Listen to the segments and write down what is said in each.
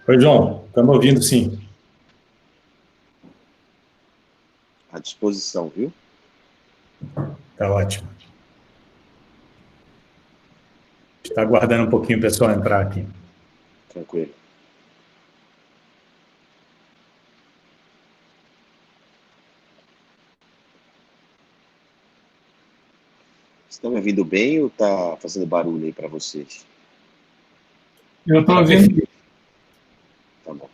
Oi, João. Estamos ouvindo, sim. À disposição, viu? Tá ótimo. Está aguardando um pouquinho o pessoal entrar aqui. Tranquilo. Estão me ouvindo bem ou está fazendo barulho aí para vocês? Eu estou ouvindo. Tá bom.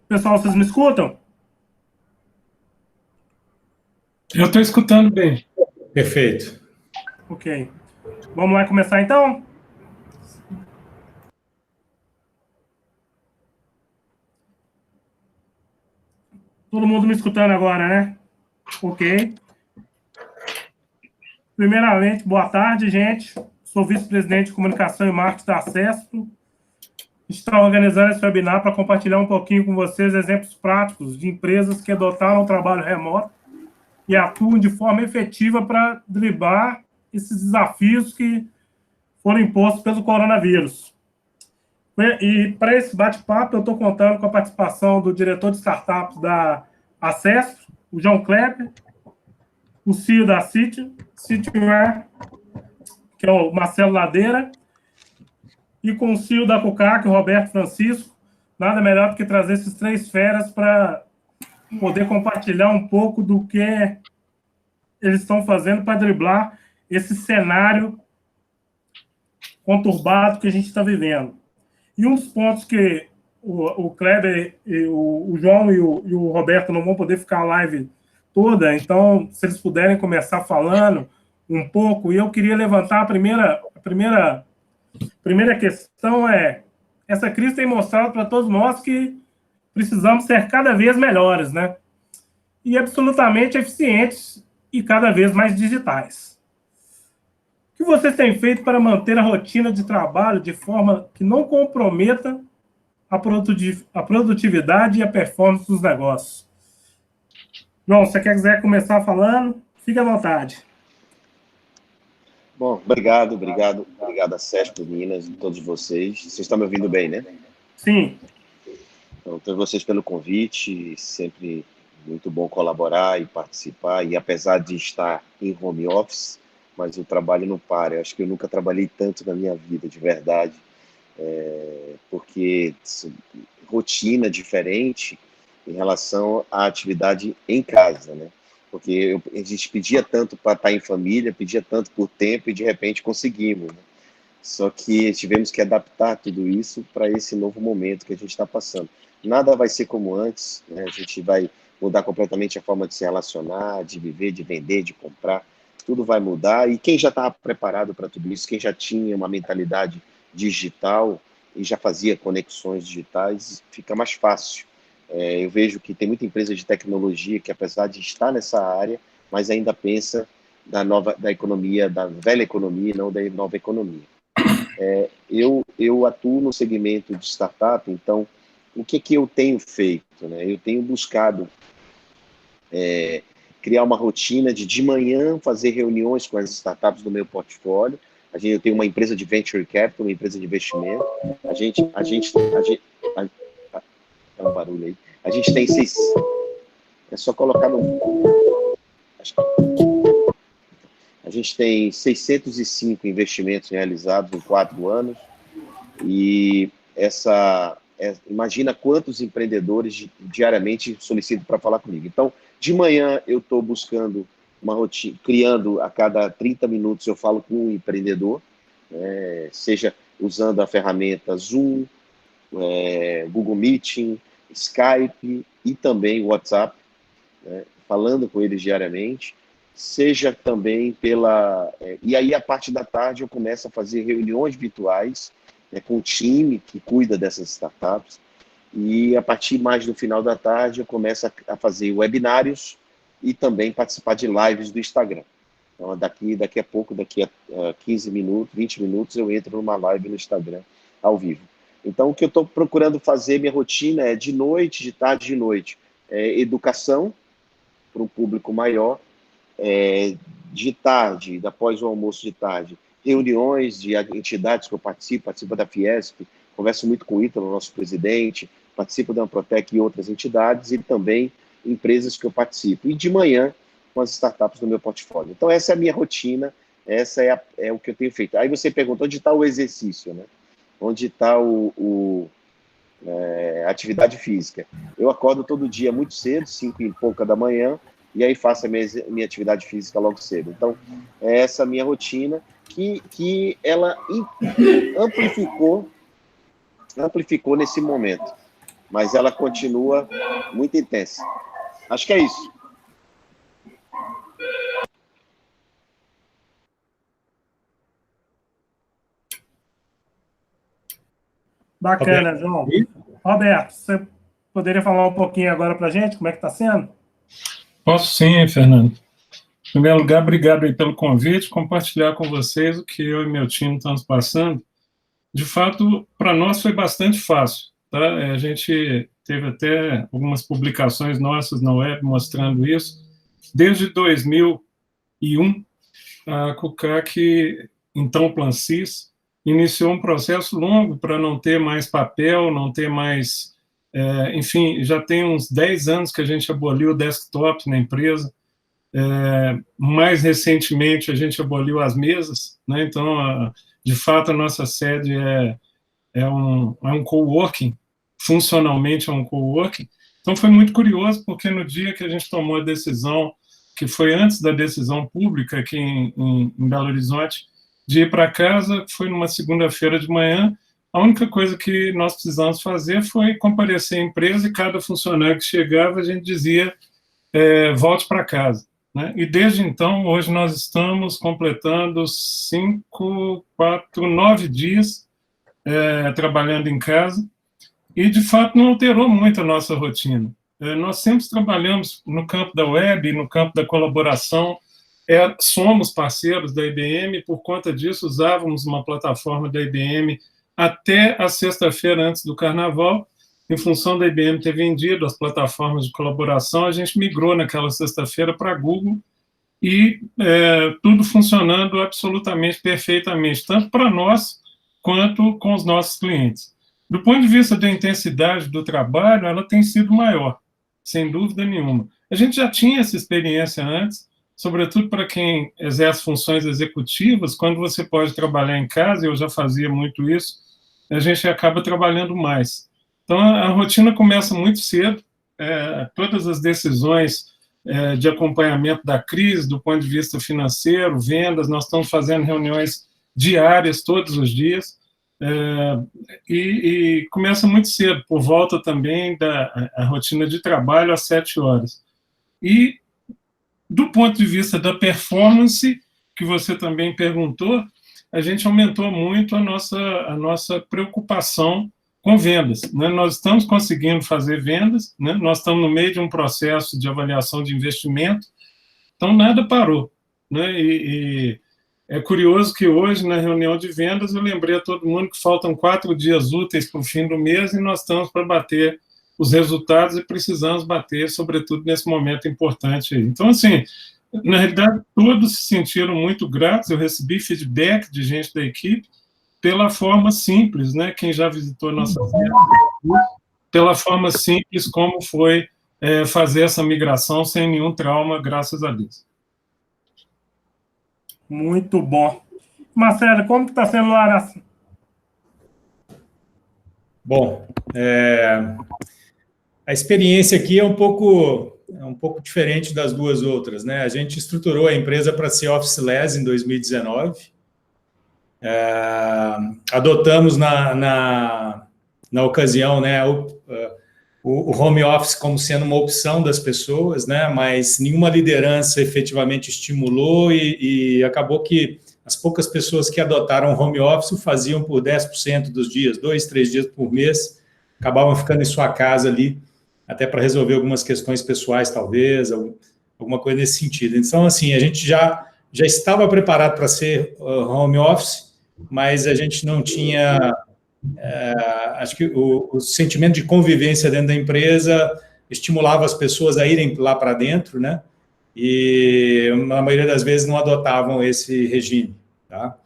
Pessoal, vocês me escutam? Eu estou escutando bem. Perfeito. Ok. Vamos lá começar, então? Todo mundo me escutando agora, né? Ok. Primeiramente, boa tarde, gente. Sou vice-presidente de comunicação e marketing da Acesso. Estou organizando esse webinar para compartilhar um pouquinho com vocês exemplos práticos de empresas que adotaram o trabalho remoto e atuam de forma efetiva para driblar esses desafios que foram impostos pelo coronavírus. E para esse bate-papo, eu estou contando com a participação do diretor de startups da Acesso, o João Kleber, o CEO da Cityware, que é o Marcelo Ladeira, e com o CEO da Cucac, o Roberto Francisco. Nada melhor do que trazer esses três feras para poder compartilhar um pouco do que eles estão fazendo para driblar esse cenário conturbado que a gente está vivendo. E um dos pontos que o Kleber, o João e o Roberto não vão poder ficar a live toda, então, se eles puderem começar falando um pouco, e eu queria levantar a primeira questão essa crise tem mostrado para todos nós que precisamos ser cada vez melhores, né? E absolutamente eficientes e cada vez mais digitais. O que vocês têm feito para manter a rotina de trabalho de forma que não comprometa a produtividade e a performance dos negócios? João, se você quiser começar falando, fique à vontade. Bom, obrigado, a Sesp, Minas, e todos vocês. Vocês estão me ouvindo bem, né? Sim. Então, todos vocês pelo convite, sempre muito bom colaborar e participar, e apesar de estar em home office, mas o trabalho não para. Eu acho que eu nunca trabalhei tanto na minha vida, de verdade, porque rotina diferente em relação à atividade em casa, né? Porque a gente pedia tanto para estar em família, pedia tanto por tempo e de repente conseguimos, né? Só que tivemos que adaptar tudo isso para esse novo momento que a gente está passando. Nada vai ser como antes, né? A gente vai mudar completamente a forma de se relacionar, de viver, de vender, de comprar. Tudo vai mudar. E quem já estava preparado para tudo isso, quem já tinha uma mentalidade digital e já fazia conexões digitais, fica mais fácil. Eu vejo que tem muita empresa de tecnologia que, apesar de estar nessa área, mas ainda pensa da economia, da velha economia, não da nova economia. Eu atuo no segmento de startup, então, o que eu tenho feito? Né? Eu tenho buscado criar uma rotina de manhã fazer reuniões com as startups do meu portfólio. Eu tenho uma empresa de venture capital, uma empresa de investimento. É um barulho aí. A gente tem é só colocar no... A gente tem 605 investimentos realizados em 4 anos. E imagina quantos empreendedores diariamente solicitam para falar comigo. Então, de manhã eu estou buscando uma rotina, criando a cada 30 minutos eu falo com um empreendedor, seja usando a ferramenta Zoom, Google Meeting, Skype e também WhatsApp, falando com eles diariamente, seja também e aí a parte da tarde eu começo a fazer reuniões virtuais com o time que cuida dessas startups, e a partir mais do final da tarde eu começo a fazer webinários e também participar de lives do Instagram. Então, daqui a pouco, daqui a 15 minutos, 20 minutos, eu entro numa live no Instagram, ao vivo. Então, o que eu estou procurando fazer, minha rotina é de noite, de tarde, de noite. Educação para um público maior, de tarde, após o almoço de tarde, reuniões de entidades que eu participo da Fiesp, converso muito com o Ítalo, nosso presidente, participo da Amprotec e outras entidades, e também empresas que eu participo. E de manhã, com as startups do meu portfólio. Então, essa é a minha rotina, essa é o que eu tenho feito. Aí você perguntou onde está o exercício, né? Onde está a atividade física. Eu acordo todo dia muito cedo, 5 e pouca da manhã, e aí faço a minha atividade física logo cedo. Então, é essa a minha rotina, que ela amplificou nesse momento, mas ela continua muito intensa. Acho que é isso. Bacana, João. Roberto, você poderia falar um pouquinho agora para a gente, como é que está sendo? Posso sim, Fernando. Em primeiro lugar, obrigado aí pelo convite, compartilhar com vocês o que eu e meu time estamos passando. De fato, para nós foi bastante fácil, tá? A gente teve até algumas publicações nossas na web mostrando isso. Desde 2001, a CUCAC, então Plancis, iniciou um processo longo para não ter mais papel, não ter mais... enfim, já tem uns 10 anos que a gente aboliu o desktop na empresa. Mais recentemente, a gente aboliu as mesas, né? Então, de fato, a nossa sede é um coworking, funcionalmente é um coworking. Então, foi muito curioso, porque no dia que a gente tomou a decisão, que foi antes da decisão pública aqui em Belo Horizonte, de ir para casa, foi numa segunda-feira de manhã. A única coisa que nós precisamos fazer foi comparecer à empresa, e cada funcionário que chegava, a gente dizia, volte para casa. Né? E desde então, hoje nós estamos completando 9 dias trabalhando em casa, e de fato não alterou muito a nossa rotina. Nós sempre trabalhamos no campo da web, no campo da colaboração, somos parceiros da IBM, por conta disso usávamos uma plataforma da IBM até a sexta-feira antes do Carnaval. Em função da IBM ter vendido as plataformas de colaboração, a gente migrou naquela sexta-feira para a Google, e tudo funcionando absolutamente perfeitamente, tanto para nós quanto com os nossos clientes. Do ponto de vista da intensidade do trabalho, ela tem sido maior, sem dúvida nenhuma. A gente já tinha essa experiência antes, sobretudo para quem exerce funções executivas. Quando você pode trabalhar em casa, eu já fazia muito isso, a gente acaba trabalhando mais. Então, a rotina começa muito cedo, todas as decisões de acompanhamento da crise, do ponto de vista financeiro, vendas, nós estamos fazendo reuniões diárias, todos os dias, e começa muito cedo, por volta também da rotina de trabalho às 7 horas. E, do ponto de vista da performance, que você também perguntou, a gente aumentou muito a nossa preocupação com vendas, né? Nós estamos conseguindo fazer vendas, né? Nós estamos no meio de um processo de avaliação de investimento, então nada parou, né? E é curioso que hoje, na reunião de vendas, eu lembrei a todo mundo que faltam 4 dias úteis para o fim do mês e nós estamos para bater os resultados e precisamos bater, sobretudo nesse momento importante aí. Então, assim, na realidade, todos se sentiram muito gratos, eu recebi feedback de gente da equipe pela forma simples, né? Quem já visitou nossa pela forma simples como foi fazer essa migração sem nenhum trauma, graças a Deus. Muito bom. Marcelo, como que está sendo lá na... Bom, a experiência aqui é um pouco diferente das duas outras, né? A gente estruturou a empresa para ser officeless em 2019. Adotamos na ocasião, né, o home office como sendo uma opção das pessoas, né, mas nenhuma liderança efetivamente estimulou e acabou que as poucas pessoas que adotaram home office o faziam por 10% dos dias, 2, 3 dias por mês, acabavam ficando em sua casa ali, até para resolver algumas questões pessoais, talvez, alguma coisa nesse sentido. Então, assim, a gente já estava preparado para ser home office, mas a gente não tinha... acho que o sentimento de convivência dentro da empresa estimulava as pessoas a irem lá para dentro, né? E na maioria das vezes não adotavam esse regime, tá?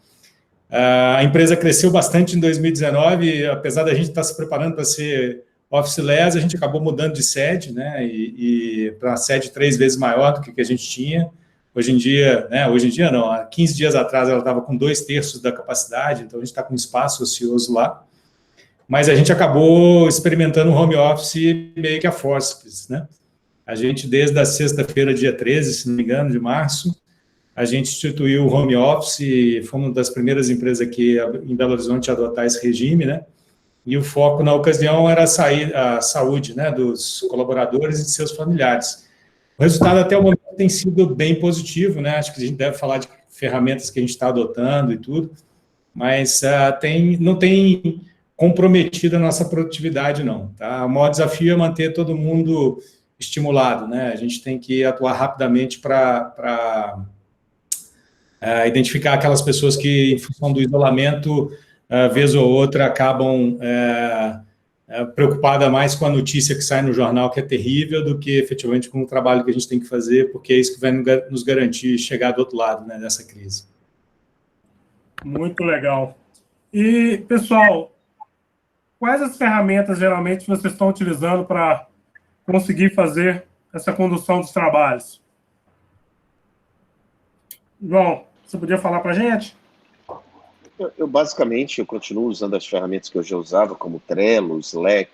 A empresa cresceu bastante em 2019, apesar da gente estar se preparando para ser officeless, a gente acabou mudando de sede, né? E para uma sede 3 vezes maior do que a gente tinha. Hoje em dia, né? Hoje em dia não, há 15 dias atrás ela estava com 2/3 da capacidade, então a gente está com espaço ocioso lá. Mas a gente acabou experimentando um home office meio que a forceps, né? A gente, desde a sexta-feira, dia 13, se não me engano, de março, a gente instituiu o home office e fomos uma das primeiras empresas aqui em Belo Horizonte a adotar esse regime, né? E o foco, na ocasião, era a saúde, né, dos colaboradores e de seus familiares. O resultado, até o momento, tem sido bem positivo, né? Acho que a gente deve falar de ferramentas que a gente está adotando e tudo, mas não tem comprometido a nossa produtividade, não. Tá? O maior desafio é manter todo mundo estimulado, né? A gente tem que atuar rapidamente para identificar aquelas pessoas que, em função do isolamento, vez ou outra, acabam preocupada mais com a notícia que sai no jornal, que é terrível, do que efetivamente com o trabalho que a gente tem que fazer, porque é isso que vai nos garantir chegar do outro lado, né, dessa crise. Muito legal. E, pessoal, quais as ferramentas, geralmente, vocês estão utilizando para conseguir fazer essa condução dos trabalhos? João, você podia falar para a gente? Basicamente, eu continuo usando as ferramentas que eu já usava, como Trello, Slack,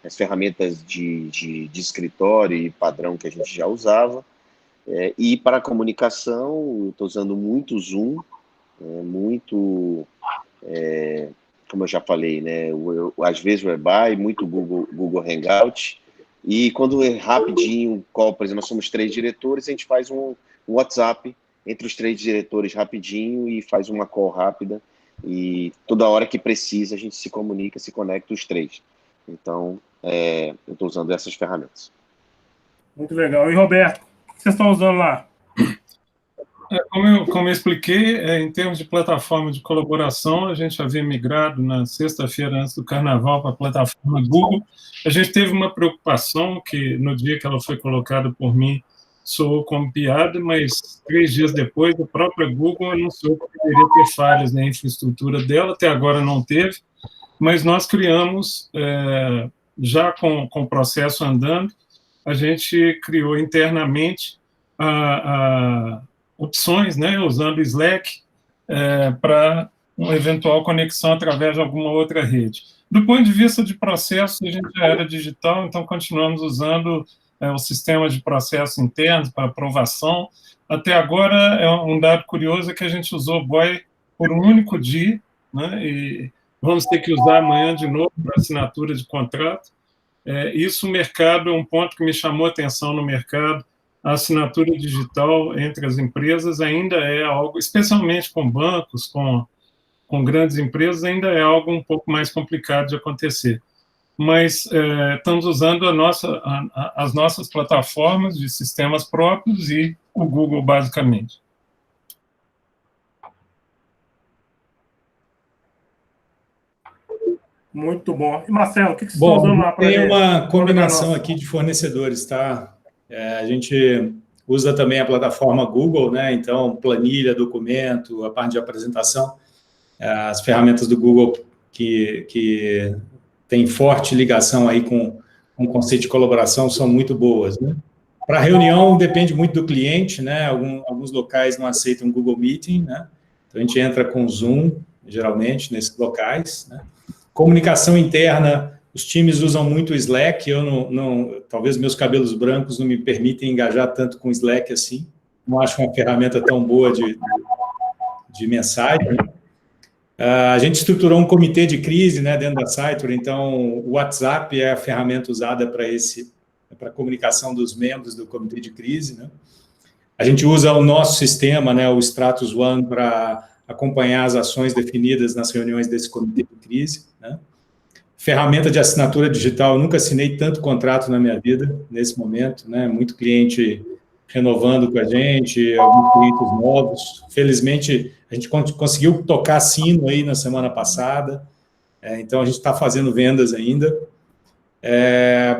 as ferramentas de escritório e padrão que a gente já usava. E para a comunicação, eu estou usando muito Zoom, como eu já falei, né, às vezes o Webby, muito Google Hangout. E quando é rapidinho, por exemplo, nós somos 3 diretores, a gente faz um WhatsApp entre os 3 diretores rapidinho e faz uma call rápida, e toda hora que precisa a gente se comunica, se conecta os 3. Então, eu estou usando essas ferramentas. Muito legal. E, Roberto, o que vocês estão usando lá? Como eu expliquei, em termos de plataforma de colaboração, a gente havia migrado na sexta-feira antes do Carnaval para a plataforma Google. A gente teve uma preocupação que, no dia que ela foi colocada por mim, soou como piada, mas 3 dias depois, a própria Google anunciou que poderia ter falhas na infraestrutura dela, até agora não teve, mas nós criamos, já com o processo andando, a gente criou internamente opções, né, usando Slack, para uma eventual conexão através de alguma outra rede. Do ponto de vista de processo, a gente já era digital, então continuamos usando o sistema de processos internos para aprovação. Até agora, um dado curioso é que a gente usou BOI por um único dia, né? E vamos ter que usar amanhã de novo para assinatura de contrato. Isso, o mercado, é um ponto que me chamou a atenção no mercado. A assinatura digital entre as empresas ainda é algo, especialmente com bancos, com grandes empresas, ainda é algo um pouco mais complicado de acontecer. Mas estamos usando as nossas plataformas de sistemas próprios e o Google, basicamente. Muito bom. E, Marcelo, o que você está usando lá para Tem uma combinação aqui de fornecedores, tá? A gente usa também a plataforma Google, né? Então, planilha, documento, a parte de apresentação, as ferramentas do Google que tem forte ligação aí com o conceito de colaboração são muito boas, né? Para reunião, depende muito do cliente, né? Alguns locais não aceitam Google Meeting, né? Então, a gente entra com Zoom, geralmente, nesses locais, né? Comunicação interna, os times usam muito o Slack, talvez meus cabelos brancos não me permitem engajar tanto com o Slack assim, não acho uma ferramenta tão boa de mensagem. A gente estruturou um comitê de crise, né, dentro da Cytor, então o WhatsApp é a ferramenta usada para a comunicação dos membros do comitê de crise, né? A gente usa o nosso sistema, né, o Stratus One, para acompanhar as ações definidas nas reuniões desse comitê de crise, né? Ferramenta de assinatura digital, eu nunca assinei tanto contrato na minha vida, nesse momento, né? Muito cliente renovando com a gente, alguns clientes novos. Felizmente, a gente conseguiu tocar sino aí na semana passada, então a gente está fazendo vendas ainda.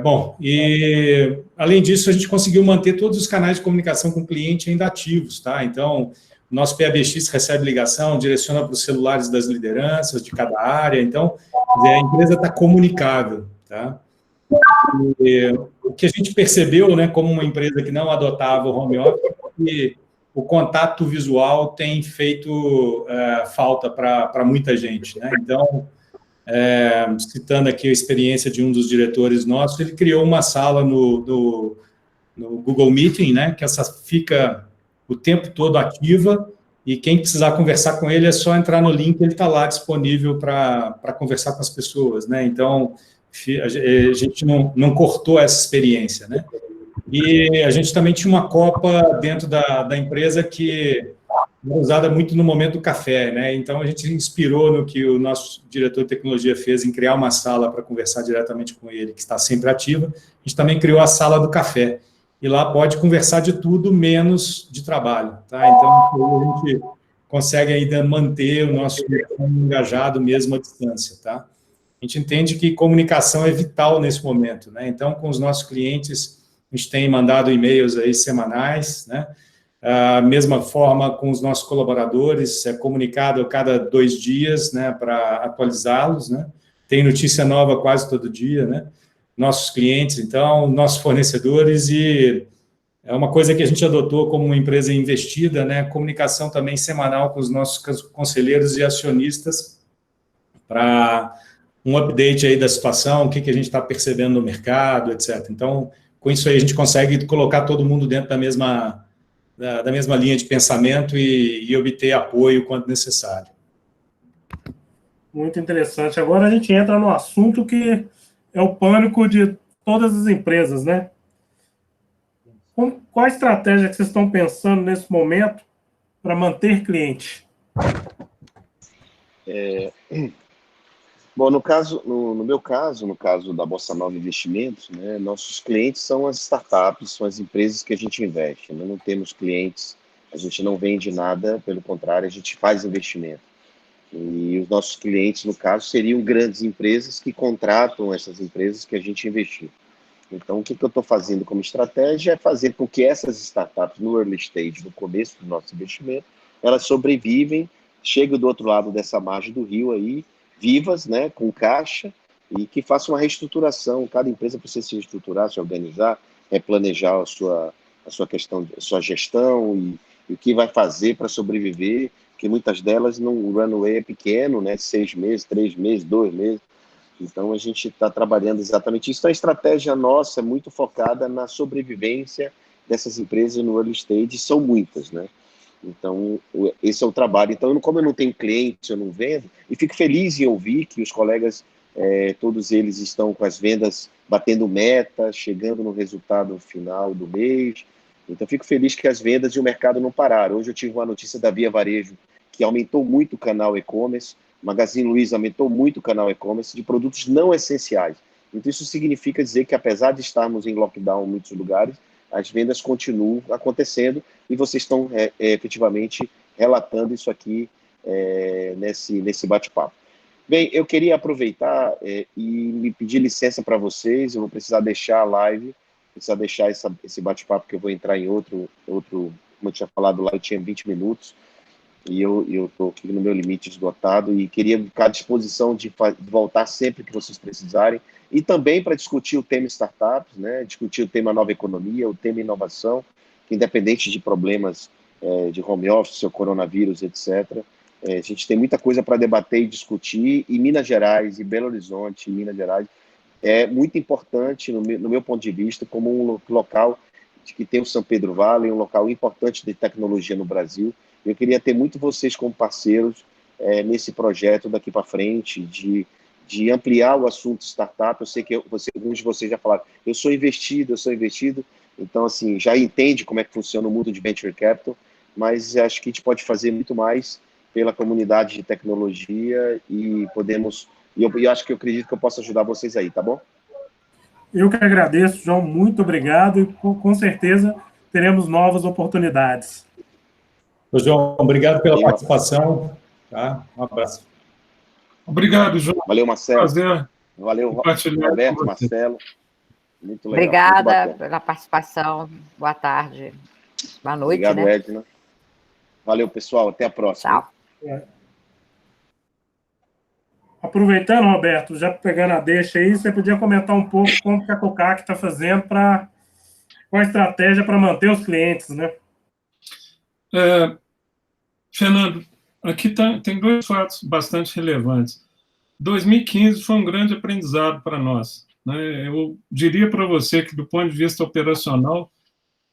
Bom, e além disso, a gente conseguiu manter todos os canais de comunicação com o cliente ainda ativos, tá? Então, o nosso PABX recebe ligação, direciona para os celulares das lideranças de cada área, então a empresa está comunicável, tá? E o que a gente percebeu, né, como uma empresa que não adotava o home office, é que o contato visual tem feito falta para muita gente, né? Então, citando aqui a experiência de um dos diretores nossos, ele criou uma sala no Google Meeting, né, que essa fica o tempo todo ativa, e quem precisar conversar com ele é só entrar no link, ele está lá disponível para conversar com as pessoas, né? Então, a gente não cortou essa experiência, né? E a gente também tinha uma copa dentro da empresa que era usada muito no momento do café, né? Então, a gente se inspirou no que o nosso diretor de tecnologia fez em criar uma sala para conversar diretamente com ele, que está sempre ativa. A gente também criou a sala do café. E lá pode conversar de tudo, menos de trabalho, tá? Então, a gente consegue ainda manter o nosso engajado mesmo à distância, tá? A gente entende que comunicação é vital nesse momento, né? Então, com os nossos clientes, a gente tem mandado e-mails aí semanais, né? A mesma forma com os nossos colaboradores, é comunicado a cada 2 dias, né, para atualizá-los, né? Tem notícia nova quase todo dia, né? Nossos clientes, então, nossos fornecedores, e é uma coisa que a gente adotou como uma empresa investida, né? Comunicação também semanal com os nossos conselheiros e acionistas para um update aí da situação, o que a gente está percebendo no mercado, etc. Então, com isso aí, a gente consegue colocar todo mundo dentro da mesma linha de pensamento e obter apoio quando necessário. Muito interessante. Agora a gente entra no assunto que é o pânico de todas as empresas, né? Qual a estratégia que vocês estão pensando nesse momento para manter cliente? Bom, no meu caso, no caso da Bossa Nova Investimentos, né, nossos clientes são as startups, são as empresas que a gente investe. Nós não temos clientes, a gente não vende nada, pelo contrário, a gente faz investimento. E os nossos clientes, no caso, seriam grandes empresas que contratam essas empresas que a gente investiu. Então, o que eu estou fazendo como estratégia é fazer com que essas startups, no early stage, no começo do nosso investimento, elas sobrevivem, chegam do outro lado dessa margem do rio aí, vivas, né, com caixa, e que façam uma reestruturação. Cada empresa precisa se reestruturar, se organizar, replanejar a sua questão, a sua gestão e o que vai fazer para sobreviver, porque muitas delas o runway é pequeno, né, 6 meses, 3 meses, 2 meses. Então, a gente está trabalhando exatamente isso. Então, a estratégia nossa é muito focada na sobrevivência dessas empresas no early stage, são muitas, né? Então, esse é o trabalho. Então, como eu não tenho clientes, eu não vendo, e fico feliz em ouvir que os colegas, todos eles estão com as vendas batendo meta, chegando no resultado final do mês. Então, fico feliz que as vendas e o mercado não pararam. Hoje eu tive uma notícia da Via Varejo, que aumentou muito o canal e-commerce, Magazine Luiza aumentou muito o canal e-commerce de produtos não essenciais. Então, isso significa dizer que, apesar de estarmos em lockdown em muitos lugares, as vendas continuam acontecendo e vocês estão efetivamente relatando isso aqui nesse bate-papo. Bem, eu queria aproveitar e me pedir licença para vocês, eu vou precisar deixar a live, precisar deixar esse bate-papo, que eu vou entrar em outro, como eu tinha falado lá, eu tinha 20 minutos, e eu estou aqui no meu limite esgotado, e queria ficar à disposição de voltar sempre que vocês precisarem, e também para discutir o tema startups, né, discutir o tema nova economia, o tema inovação, que independente de problemas de home office, ou coronavírus, etc., a gente tem muita coisa para debater e discutir, e Minas Gerais, e Belo Horizonte, e Minas Gerais, é muito importante, no meu ponto de vista, como um local que tem o São Pedro Vale, um local importante de tecnologia no Brasil. Eu queria ter muito vocês como parceiros nesse projeto daqui para frente, de ampliar o assunto startup. Eu sei que alguns de vocês já falaram, eu sou investido, então, assim, já entende como é que funciona o mundo de Venture Capital, mas acho que a gente pode fazer muito mais pela comunidade de tecnologia e podemos... E eu acredito que eu posso ajudar vocês aí, tá bom? Eu que agradeço, João, muito obrigado, e com certeza teremos novas oportunidades. João, obrigado pela participação. Tá? Um abraço. Obrigado, João. Valeu, Marcelo. Prazer. Valeu, Roberto, Marcelo. Muito legal. Obrigada muito pela participação. Boa tarde. Boa noite. Obrigado, né? Edna. Valeu, pessoal. Até a próxima. Tchau. Aproveitando, Roberto, já pegando a deixa aí, você podia comentar um pouco como que a Cocac está fazendo com a estratégia para manter os clientes, né? Fernando, aqui tem dois fatos bastante relevantes. 2015 foi um grande aprendizado para nós, né? Eu diria para você que, do ponto de vista operacional,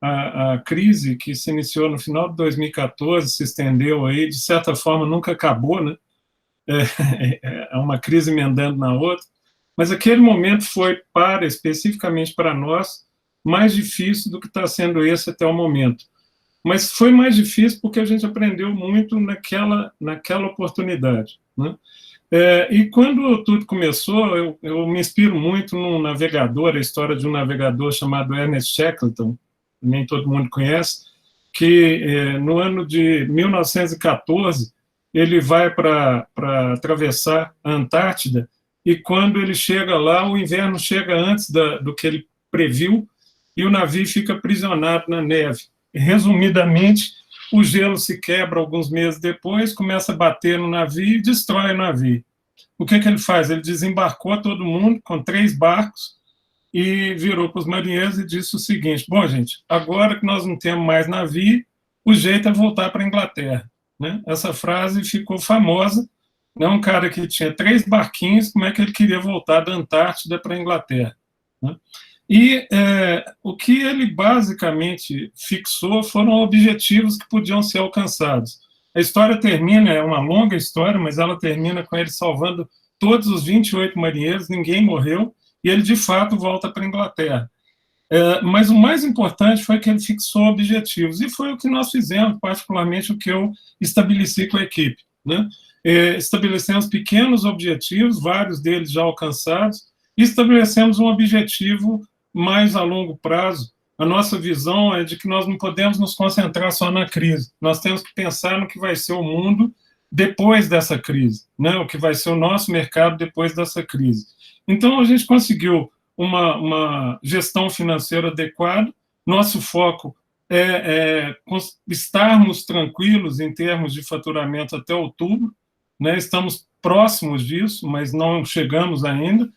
a crise que se iniciou no final de 2014, se estendeu aí, de certa forma nunca acabou, né? É uma crise emendando na outra, mas aquele momento foi, especificamente para nós, mais difícil do que está sendo esse até o momento. Mas foi mais difícil porque a gente aprendeu muito naquela oportunidade, né? E quando tudo começou, eu me inspiro muito num navegador, a história de um navegador chamado Ernest Shackleton, nem todo mundo conhece, que no ano de 1914, ele vai para atravessar a Antártida, e quando ele chega lá, o inverno chega antes do que ele previu, e o navio fica aprisionado na neve. Resumidamente, o gelo se quebra alguns meses depois, começa a bater no navio e destrói o navio. O que ele faz? Ele desembarcou todo mundo com 3 barcos e virou para os marinheiros e disse o seguinte: bom, gente, agora que nós não temos mais navio, o jeito é voltar para a Inglaterra, né? Essa frase ficou famosa, né? Um cara que tinha 3 barquinhos, como é que ele queria voltar da Antártida para a Inglaterra, né? E o que ele basicamente fixou foram objetivos que podiam ser alcançados. A história termina, é uma longa história, mas ela termina com ele salvando todos os 28 marinheiros, ninguém morreu, e ele de fato volta para a Inglaterra. Mas o mais importante foi que ele fixou objetivos, e foi o que nós fizemos, particularmente o que eu estabeleci com a equipe, né? Estabelecemos pequenos objetivos, vários deles já alcançados, e estabelecemos um objetivo mais a longo prazo. A nossa visão é de que nós não podemos nos concentrar só na crise, nós temos que pensar no que vai ser o mundo depois dessa crise, né? O que vai ser o nosso mercado depois dessa crise. Então, a gente conseguiu uma gestão financeira adequada, nosso foco é estarmos tranquilos em termos de faturamento até outubro, né? Estamos próximos disso, mas não chegamos ainda.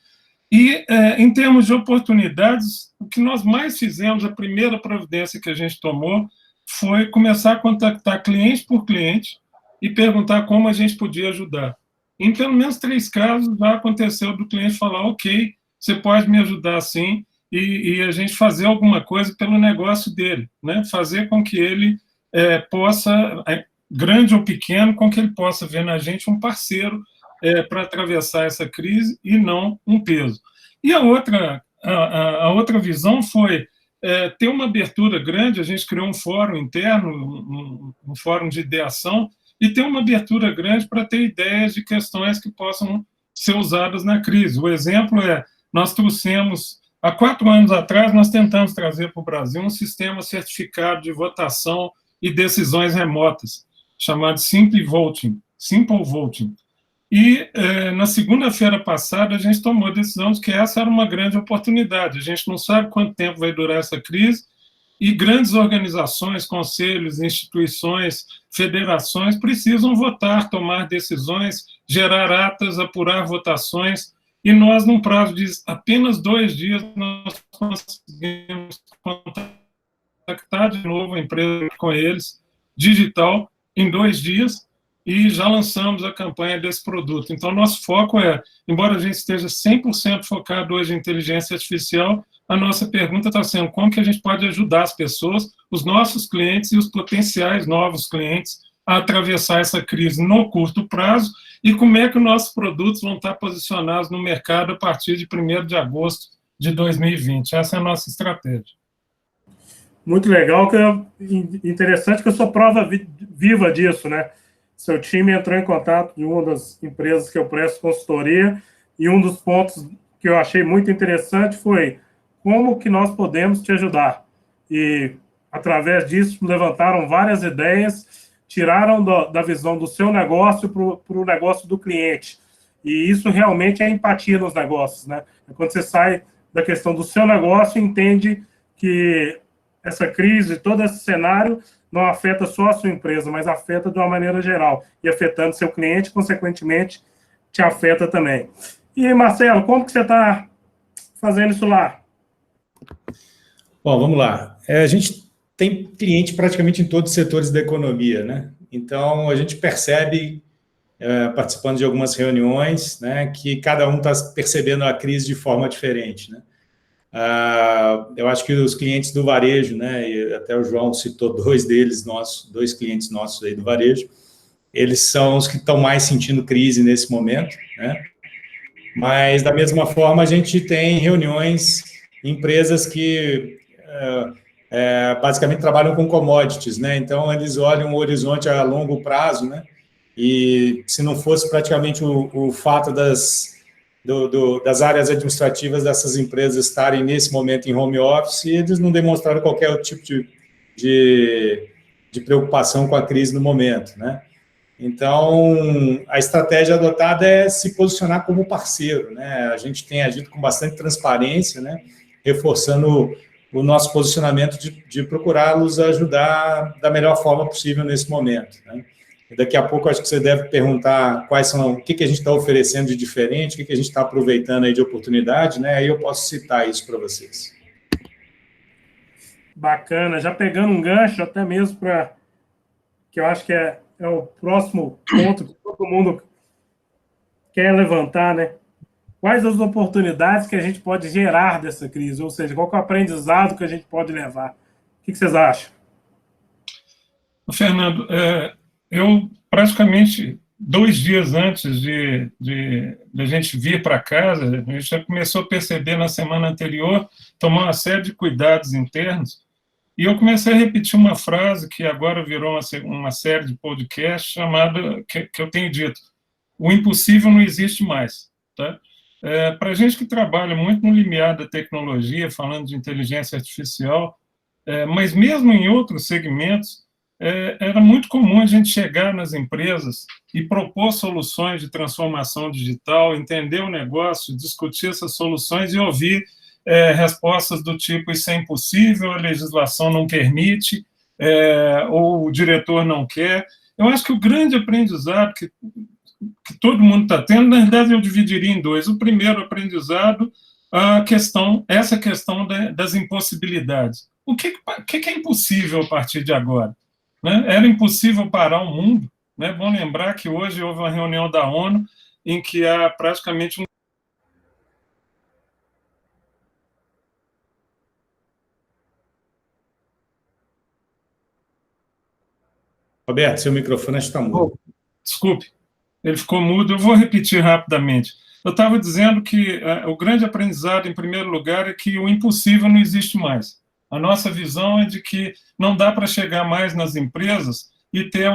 E, em termos de oportunidades, o que nós mais fizemos, a primeira providência que a gente tomou, foi começar a contactar cliente por cliente e perguntar como a gente podia ajudar. Em pelo menos 3 casos, já aconteceu do cliente falar: ok, você pode me ajudar sim, e a gente fazer alguma coisa pelo negócio dele, né? Fazer com que ele possa, grande ou pequeno, com que ele possa ver na gente um parceiro para atravessar essa crise e não um peso. E a outra visão foi ter uma abertura grande. A gente criou um fórum interno, um fórum de ideação, e ter uma abertura grande para ter ideias de questões que possam ser usadas na crise. O exemplo nós trouxemos, há 4 anos atrás, nós tentamos trazer para o Brasil um sistema certificado de votação e decisões remotas, chamado Simple Voting. E, na segunda-feira passada, a gente tomou a decisão de que essa era uma grande oportunidade. A gente não sabe quanto tempo vai durar essa crise, e grandes organizações, conselhos, instituições, federações precisam votar, tomar decisões, gerar atas, apurar votações, e nós, num prazo de apenas 2 dias, nós conseguimos contactar de novo a empresa com eles, digital, em 2 dias, e já lançamos a campanha desse produto. Então, nosso foco embora a gente esteja 100% focado hoje em inteligência artificial, a nossa pergunta está sendo como que a gente pode ajudar as pessoas, os nossos clientes e os potenciais novos clientes a atravessar essa crise no curto prazo, e como é que os nossos produtos vão estar posicionados no mercado a partir de 1º de agosto de 2020. Essa é a nossa estratégia. Muito legal, que é interessante, que eu sou prova viva disso, né? Seu time entrou em contato de uma das empresas que eu presto consultoria, e um dos pontos que eu achei muito interessante foi como que nós podemos te ajudar. E, através disso, levantaram várias ideias, tiraram da visão do seu negócio para o negócio do cliente. E isso realmente é empatia nos negócios, né? É quando você sai da questão do seu negócio e entende que essa crise, todo esse cenário, não afeta só a sua empresa, mas afeta de uma maneira geral. E afetando seu cliente, consequentemente, te afeta também. E, Marcelo, como que você está fazendo isso lá? Bom, vamos lá. A gente tem cliente praticamente em todos os setores da economia, né? Então, a gente percebe, participando de algumas reuniões, né, que cada um está percebendo a crise de forma diferente, né? Eu acho que os clientes do varejo, né, e até o João citou 2 deles, 2 clientes nossos aí do varejo, eles são os que estão mais sentindo crise nesse momento, né? Mas, da mesma forma, a gente tem reuniões em empresas que basicamente trabalham com commodities, né? Então, eles olham o horizonte a longo prazo, né? E se não fosse praticamente o fato das áreas administrativas dessas empresas estarem nesse momento em home office, eles não demonstraram qualquer tipo de preocupação com a crise no momento, né? Então, a estratégia adotada é se posicionar como parceiro, né? A gente tem agido com bastante transparência, né? Reforçando o nosso posicionamento de procurá-los ajudar da melhor forma possível nesse momento, né? E daqui a pouco, acho que você deve perguntar o que a gente está oferecendo de diferente, o que a gente está aproveitando aí de oportunidade, né? Aí eu posso citar isso para vocês. Bacana. Já pegando um gancho, até mesmo para... que eu acho que é o próximo ponto que todo mundo quer levantar, né? Quais as oportunidades que a gente pode gerar dessa crise? Ou seja, qual que é o aprendizado que a gente pode levar? O que vocês acham? Fernando, eu praticamente 2 dias antes de a gente vir para casa, a gente já começou a perceber na semana anterior, tomar uma série de cuidados internos, e eu comecei a repetir uma frase que agora virou uma série de podcast chamada, que eu tenho dito, o impossível não existe mais, tá? Para a gente que trabalha muito no limiar da tecnologia, falando de inteligência artificial, mas mesmo em outros segmentos, era muito comum a gente chegar nas empresas e propor soluções de transformação digital, entender o negócio, discutir essas soluções e ouvir respostas do tipo: isso é impossível, a legislação não permite, ou o diretor não quer. Eu acho que o grande aprendizado que todo mundo está tendo, na verdade, eu dividiria em 2. O primeiro aprendizado, essa questão das impossibilidades. O que é impossível a partir de agora? Né? Era impossível parar o mundo, né? Bom lembrar que hoje houve uma reunião da ONU em que há praticamente Roberto, seu microfone está mudo. Desculpe, ele ficou mudo. Eu vou repetir rapidamente. Eu estava dizendo que o grande aprendizado, em primeiro lugar, é que o impossível não existe mais. A nossa visão é de que não dá para chegar mais nas empresas e ter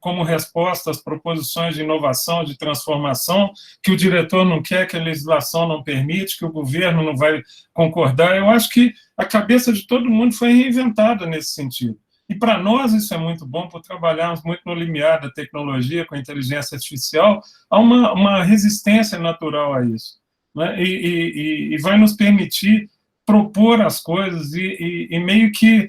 como resposta as proposições de inovação, de transformação, que o diretor não quer, que a legislação não permite, que o governo não vai concordar. Eu acho que a cabeça de todo mundo foi reinventada nesse sentido. E para nós isso é muito bom, por trabalharmos muito no limiar da tecnologia, com a inteligência artificial, há uma resistência natural a isso, né? E vai nos permitir propor as coisas e meio que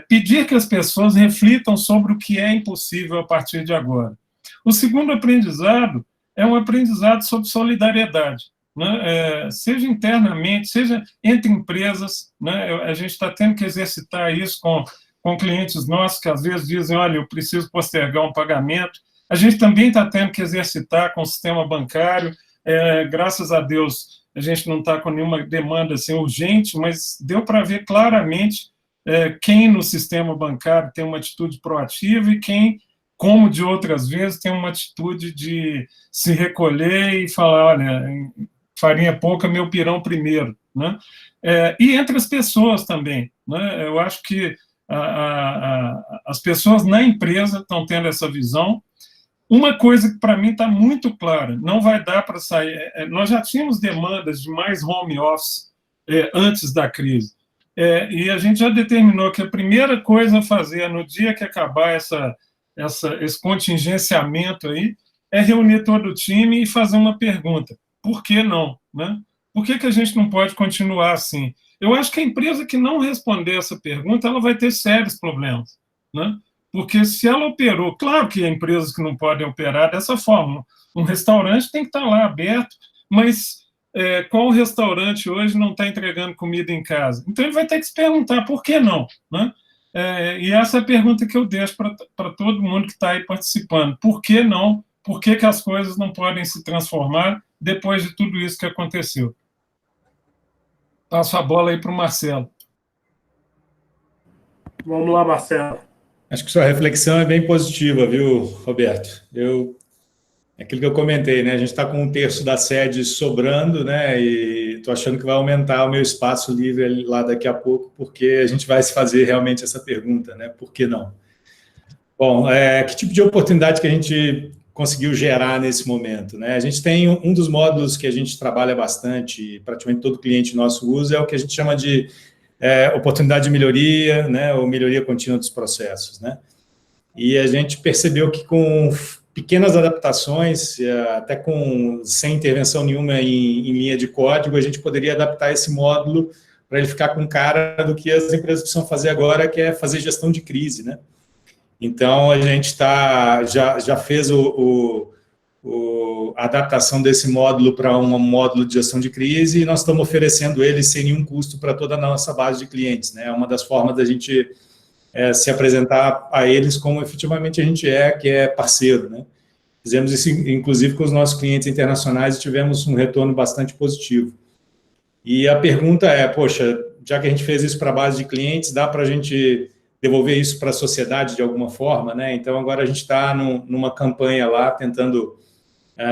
pedir que as pessoas reflitam sobre o que é impossível a partir de agora. O segundo aprendizado é um aprendizado sobre solidariedade, né? Seja internamente, seja entre empresas, né? A gente está tendo que exercitar isso com clientes nossos que às vezes dizem, olha, eu preciso postergar um pagamento. A gente também está tendo que exercitar com o sistema bancário. Graças a Deus, a gente não está com nenhuma demanda assim, urgente, mas deu para ver claramente quem no sistema bancário tem uma atitude proativa e quem, como de outras vezes, tem uma atitude de se recolher e falar, olha, farinha pouca, meu pirão primeiro, né? E entre as pessoas também, né? Eu acho que as pessoas na empresa estão tendo essa visão. Uma coisa que para mim está muito clara, não vai dar para sair. Nós já tínhamos demandas de mais home office antes da crise. E a gente já determinou que a primeira coisa a fazer no dia que acabar esse contingenciamento aí é reunir todo o time e fazer uma pergunta. Por que não? Né? Por que a gente não pode continuar assim? Eu acho que a empresa que não responder essa pergunta, ela vai ter sérios problemas, né? Porque se ela operou, claro que há empresas que não podem operar dessa forma. Um restaurante tem que estar lá aberto, mas qual restaurante hoje não está entregando comida em casa? Então ele vai ter que se perguntar por que não, né? E essa é a pergunta que eu deixo para todo mundo que está aí participando. Por que não? Por que as coisas não podem se transformar depois de tudo isso que aconteceu? Passo a bola aí para o Marcelo. Vamos lá, Marcelo. Acho que sua reflexão é bem positiva, viu, Roberto? Aquilo que eu comentei, né? A gente está com 1/3 da sede sobrando, né? E estou achando que vai aumentar o meu espaço livre lá daqui a pouco, porque a gente vai se fazer realmente essa pergunta, né? Por que não? Bom, que tipo de oportunidade que a gente conseguiu gerar nesse momento, né? A gente tem um dos módulos que a gente trabalha bastante, praticamente todo cliente nosso usa, é o que a gente chama de oportunidade de melhoria, né? Ou melhoria contínua dos processos, né? E a gente percebeu que com pequenas adaptações, até sem intervenção nenhuma em linha de código, a gente poderia adaptar esse módulo para ele ficar com cara do que as empresas precisam fazer agora, que é fazer gestão de crise, né? Então, a gente já fez a adaptação desse módulo para um módulo de gestão de crise e nós estamos oferecendo ele sem nenhum custo para toda a nossa base de clientes, né? É uma das formas da gente se apresentar a eles como efetivamente a gente que é parceiro, né? Fizemos isso, inclusive, com os nossos clientes internacionais e tivemos um retorno bastante positivo. E a pergunta poxa, já que a gente fez isso para a base de clientes, dá para a gente devolver isso para a sociedade de alguma forma, né? Então, agora a gente está numa campanha lá, tentando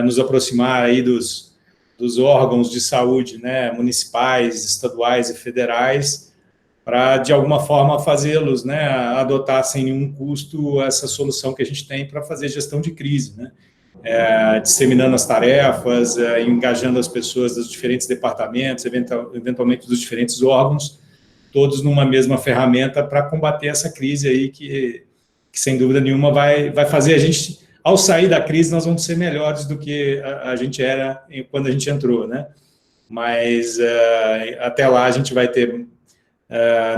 nos aproximar aí dos órgãos de saúde, né? Municipais, estaduais e federais, para, de alguma forma, fazê-los, né, adotar sem nenhum custo essa solução que a gente tem para fazer gestão de crise, né? Disseminando as tarefas, engajando as pessoas dos diferentes departamentos, eventualmente dos diferentes órgãos, todos numa mesma ferramenta para combater essa crise aí que sem dúvida nenhuma vai fazer a gente, ao sair da crise, nós vamos ser melhores do que a gente era quando a gente entrou, né? Mas até lá a gente vai ter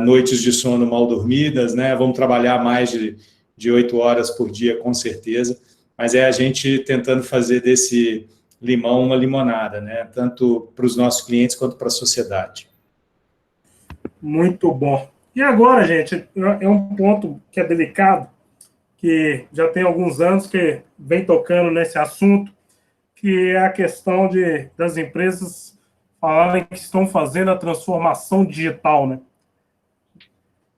noites de sono mal dormidas, né? Vamos trabalhar mais de 8 horas por dia, com certeza, mas a gente tentando fazer desse limão uma limonada, né? Tanto para os nossos clientes quanto para a sociedade. Muito bom. E agora, gente, é um ponto que é delicado, que já tem alguns anos que vem tocando nesse assunto, que é a questão das empresas falarem que estão fazendo a transformação digital, né?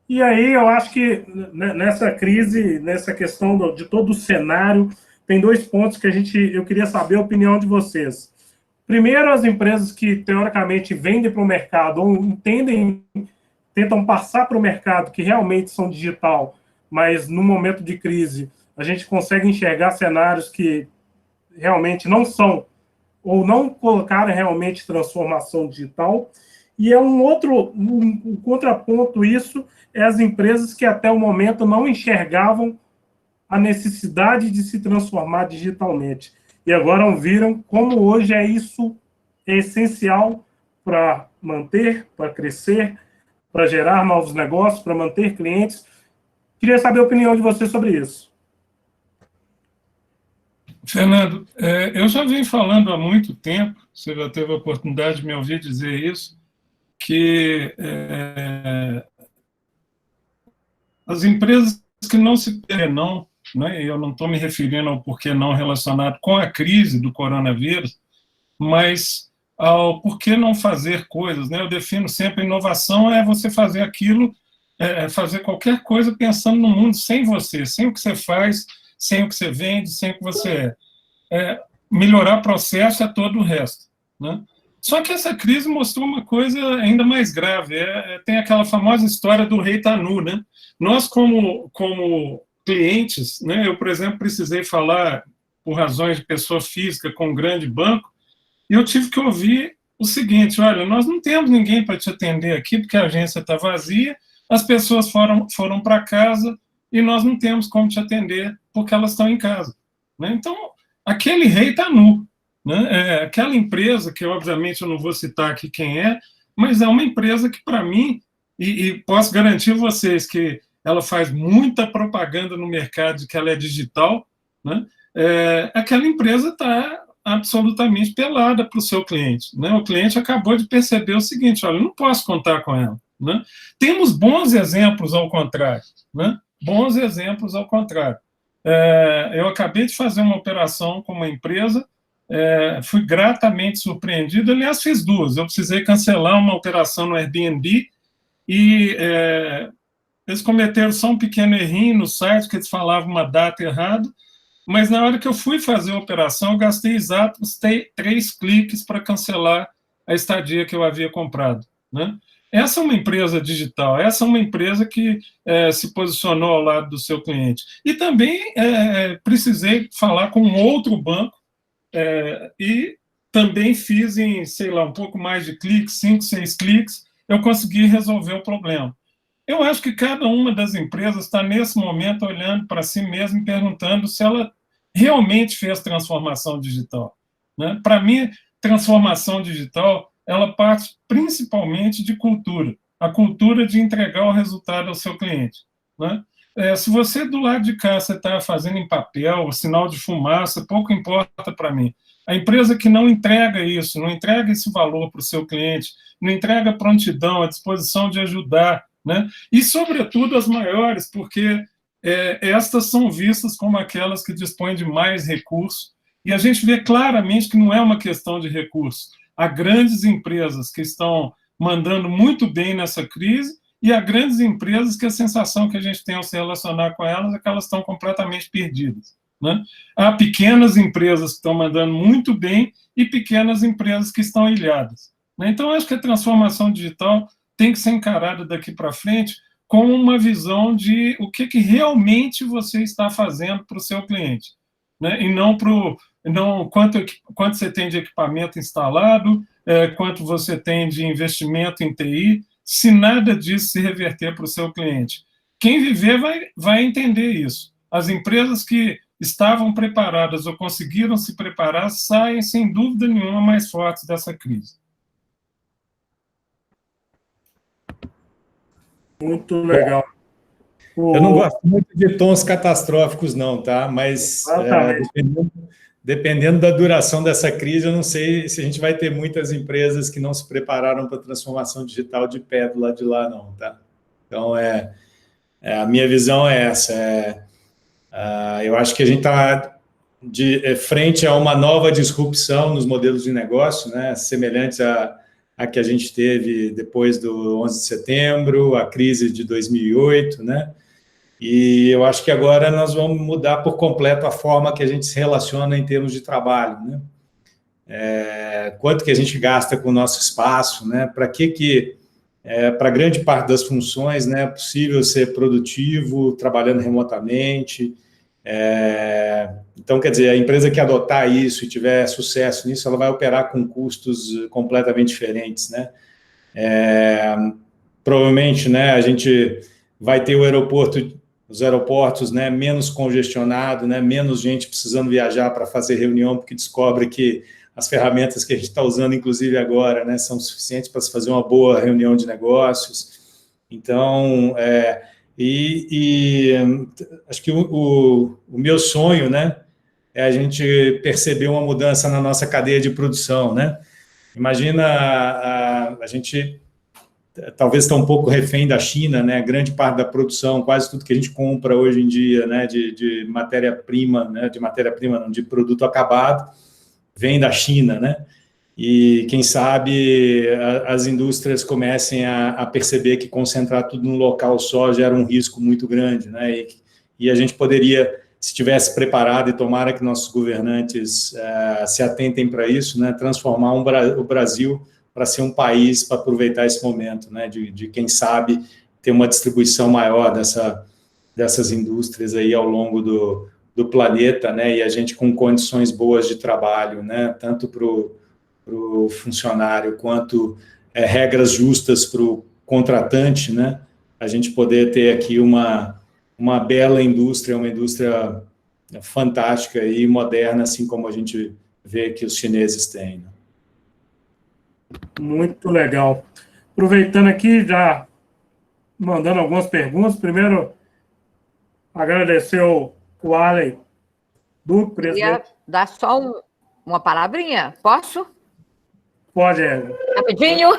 E aí eu acho que nessa crise, nessa questão de todo o cenário, tem 2 pontos que eu queria saber a opinião de vocês. Primeiro, as empresas que teoricamente vendem para o mercado ou tentam passar para o mercado que realmente são digital, mas no momento de crise a gente consegue enxergar cenários que realmente não são ou não colocaram realmente transformação digital. E é um contraponto isso é as empresas que até o momento não enxergavam a necessidade de se transformar digitalmente. E agora viram como hoje isso é essencial para manter, para crescer, para gerar novos negócios, para manter clientes. Queria saber a opinião de você sobre isso. Fernando, eu já venho falando há muito tempo, você já teve a oportunidade de me ouvir dizer isso, que as empresas que não se não, né, eu não estou me referindo ao porquê não relacionado com a crise do coronavírus, mas ao porquê não fazer coisas. Né? Eu defino sempre inovação é você fazer aquilo, fazer qualquer coisa pensando no mundo sem você, sem o que você faz, sem o que você vende, sem o que você melhorar processo é todo o resto. Né? Só que essa crise mostrou uma coisa ainda mais grave. Tem aquela famosa história do rei Tanu. Né? Nós, como clientes, né, eu, por exemplo, precisei falar, por razões de pessoa física, com um grande banco, e eu tive que ouvir o seguinte: olha, nós não temos ninguém para te atender aqui, porque a agência está vazia, as pessoas foram para casa, e nós não temos como te atender, porque elas estão em casa. Né? Então, aquele rei está nu. Né? Aquela empresa, que obviamente eu não vou citar aqui quem é, mas é uma empresa que, para mim, e posso garantir a vocês que ela faz muita propaganda no mercado de que ela é digital, né? Aquela empresa está absolutamente pelada para o seu cliente. Né? O cliente acabou de perceber o seguinte: olha, eu não posso contar com ela. Né? Temos bons exemplos ao contrário. Né? Bons exemplos ao contrário. Eu acabei de fazer uma operação com uma empresa, fui gratamente surpreendido. Aliás, fiz 2. Eu precisei cancelar uma operação no Airbnb e eles cometeram só um pequeno errinho no site, que eles falavam uma data errada, mas na hora que eu fui fazer a operação, eu gastei exatos 3 cliques para cancelar a estadia que eu havia comprado. Né? Essa é uma empresa digital, essa é uma empresa que se posicionou ao lado do seu cliente. E também precisei falar com um outro banco, e também fiz em, sei lá, um pouco mais de cliques, 5, 6 cliques, eu consegui resolver o problema. Eu acho que cada uma das empresas está, nesse momento, olhando para si mesma e perguntando se ela realmente fez transformação digital. Né? Para mim, transformação digital, ela parte principalmente de cultura. A cultura de entregar o resultado ao seu cliente. Né? Se você, do lado de cá, você está fazendo em papel, sinal de fumaça, pouco importa para mim. A empresa que não entrega isso, não entrega esse valor para o seu cliente, não entrega prontidão, a disposição de ajudar, né? E, sobretudo, as maiores, porque estas são vistas como aquelas que dispõem de mais recursos, e a gente vê claramente que não é uma questão de recursos. Há grandes empresas que estão mandando muito bem nessa crise, e há grandes empresas que a sensação que a gente tem ao se relacionar com elas é que elas estão completamente perdidas. Né? Há pequenas empresas que estão mandando muito bem e pequenas empresas que estão ilhadas. Né? Então, acho que a transformação digital tem que ser encarada daqui para frente com uma visão de o que realmente você está fazendo para o seu cliente. Né? E não quanto você tem de equipamento instalado, quanto você tem de investimento em TI, se nada disso se reverter para o seu cliente. Quem viver vai entender isso. As empresas que estavam preparadas ou conseguiram se preparar saem, sem dúvida nenhuma, mais fortes dessa crise. Muito legal. Eu não gosto muito de tons catastróficos, não, tá? Mas dependendo da duração dessa crise, eu não sei se a gente vai ter muitas empresas que não se prepararam para a transformação digital de pé do lado de lá, não, tá? Então, a minha visão é essa. Eu acho que a gente está frente a uma nova disrupção nos modelos de negócio, né? Semelhantes a que a gente teve depois do 11 de setembro, a crise de 2008, né? E eu acho que agora nós vamos mudar por completo a forma que a gente se relaciona em termos de trabalho, né? Quanto que a gente gasta com o nosso espaço, né? Para grande parte das funções, né, é possível ser produtivo, trabalhando remotamente. Então, quer dizer, a empresa que adotar isso e tiver sucesso nisso, ela vai operar com custos completamente diferentes, né? Provavelmente, né, a gente vai ter os aeroportos, né, menos congestionados, né, menos gente precisando viajar para fazer reunião, porque descobre que as ferramentas que a gente está usando, inclusive agora, né, são suficientes para se fazer uma boa reunião de negócios. Então, acho que o meu sonho, né, é a gente perceber uma mudança na nossa cadeia de produção, né? Imagina a gente talvez está um pouco refém da China, né? Grande parte da produção, quase tudo que a gente compra hoje em dia, né, de matéria-prima, né, de produto acabado, vem da China, né? E quem sabe as indústrias comecem a perceber que concentrar tudo num local só gera um risco muito grande, né? E a gente poderia, se tivesse preparado, e tomara que nossos governantes se atentem para isso, né, transformar o Brasil para ser um país para aproveitar esse momento, né, de quem sabe ter uma distribuição maior dessas indústrias aí ao longo do planeta, né, e a gente com condições boas de trabalho, né, tanto para o funcionário quanto regras justas para o contratante, né, a gente poder ter aqui uma bela indústria, uma indústria fantástica e moderna, assim como a gente vê que os chineses têm. Muito legal. Aproveitando aqui, já mandando algumas perguntas. Primeiro, agradecer o Arlen Duque, presidente. Queria dar só uma palavrinha, posso? Pode, Edna. Rapidinho.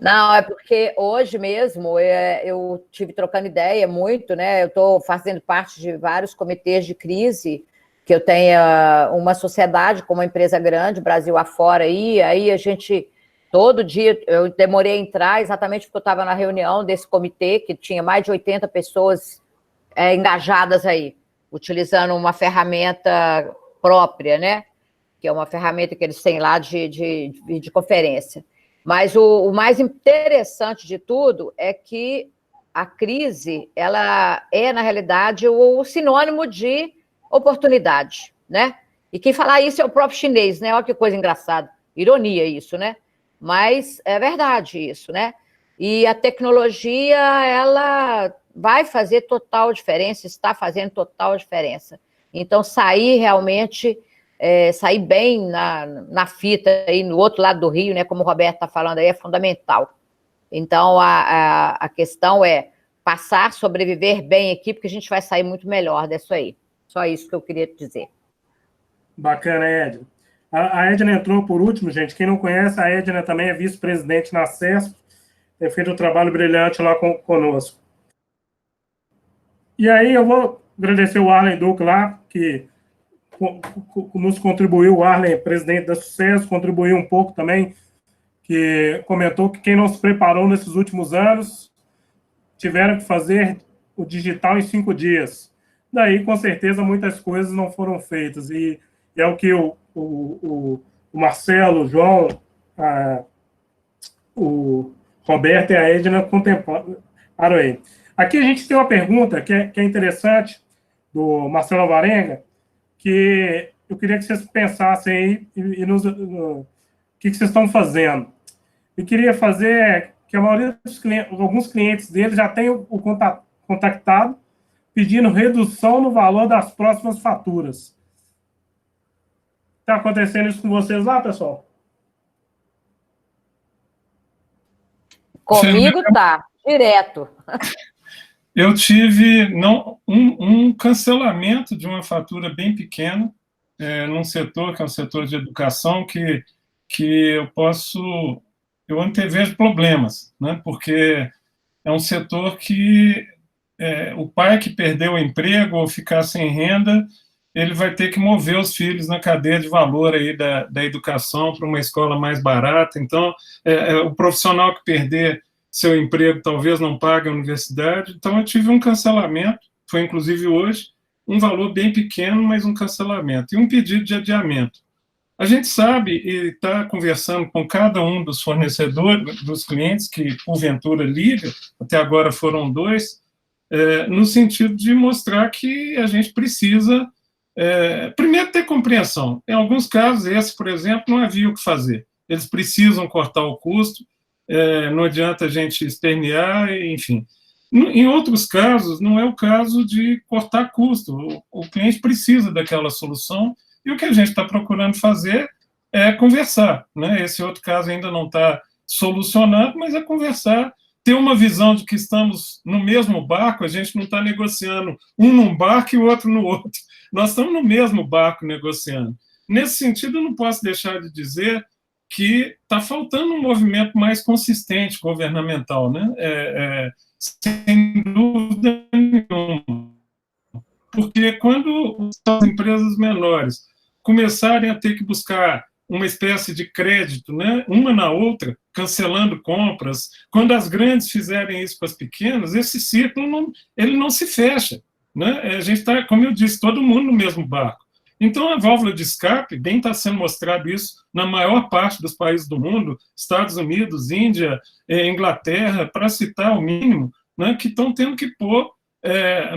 Não, é porque hoje mesmo eu tive trocando ideia muito, né? Eu estou fazendo parte de vários comitês de crise, que eu tenha uma sociedade com uma empresa grande, Brasil afora, aí a gente, todo dia, eu demorei a entrar exatamente porque eu estava na reunião desse comitê, que tinha mais de 80 pessoas engajadas aí, utilizando uma ferramenta própria, né? Que é uma ferramenta que eles têm lá de videoconferência. Mas o mais interessante de tudo é que a crise, ela é, na realidade, o sinônimo de oportunidade, né? E quem falar isso é o próprio chinês, né? Olha que coisa engraçada. Ironia isso, né? Mas é verdade isso, né? E a tecnologia, ela vai fazer total diferença, está fazendo total diferença. Então, sair realmente... sair bem na fita aí no outro lado do rio, né, como o Roberto está falando aí, é fundamental. Então, a questão é passar, sobreviver bem aqui, porque a gente vai sair muito melhor disso aí. Só isso que eu queria dizer. Bacana, Edna. A Edna entrou por último, gente. Quem não conhece, a Edna também é vice-presidente na CESP, tem feito um trabalho brilhante lá conosco. E aí eu vou agradecer o Arlen Duque lá, que nos contribuiu, o Arlen, presidente da Sucesso, contribuiu um pouco também, que comentou que quem não se preparou nesses últimos anos tiveram que fazer o digital em 5 dias. Daí, com certeza, muitas coisas não foram feitas. E é o que o Marcelo, o João, o Roberto e a Edna contemplaram aí. Aqui a gente tem uma pergunta que é interessante, do Marcelo Alvarenga, que eu queria que vocês pensassem aí o que vocês estão fazendo. Eu queria fazer que a maioria dos clientes, alguns clientes deles já têm o contactado pedindo redução no valor das próximas faturas. Está acontecendo isso com vocês lá, pessoal? Comigo tá, direto. Eu tive um cancelamento de uma fatura bem pequena, num setor, que é o setor de educação, que eu antevejo problemas, né? Porque é um setor que o pai que perdeu o emprego ou ficar sem renda, ele vai ter que mover os filhos na cadeia de valor aí da educação para uma escola mais barata. Então, o profissional que perder seu emprego talvez não pague a universidade. Então, eu tive um cancelamento, foi inclusive hoje, um valor bem pequeno, mas um cancelamento, e um pedido de adiamento. A gente sabe e está conversando com cada um dos fornecedores, dos clientes que, porventura, liga, até agora foram 2, no sentido de mostrar que a gente precisa, primeiro, ter compreensão. Em alguns casos, esse, por exemplo, não havia o que fazer. Eles precisam cortar o custo, não adianta a gente espernear, enfim. Em outros casos, não é o caso de cortar custo. O cliente precisa daquela solução e o que a gente está procurando fazer é conversar, né? Esse outro caso ainda não está solucionado, mas é conversar, ter uma visão de que estamos no mesmo barco, a gente não está negociando um num barco e o outro no outro. Nós estamos no mesmo barco negociando. Nesse sentido, eu não posso deixar de dizer que está faltando um movimento mais consistente governamental, né? Sem dúvida nenhuma. Porque quando as empresas menores começarem a ter que buscar uma espécie de crédito, né, uma na outra, cancelando compras, quando as grandes fizerem isso com as pequenas, esse ciclo ele não se fecha. Né? A gente está, como eu disse, todo mundo no mesmo barco. Então, a válvula de escape, bem está sendo mostrado isso na maior parte dos países do mundo, Estados Unidos, Índia, Inglaterra, para citar o mínimo, né, que estão tendo que pôr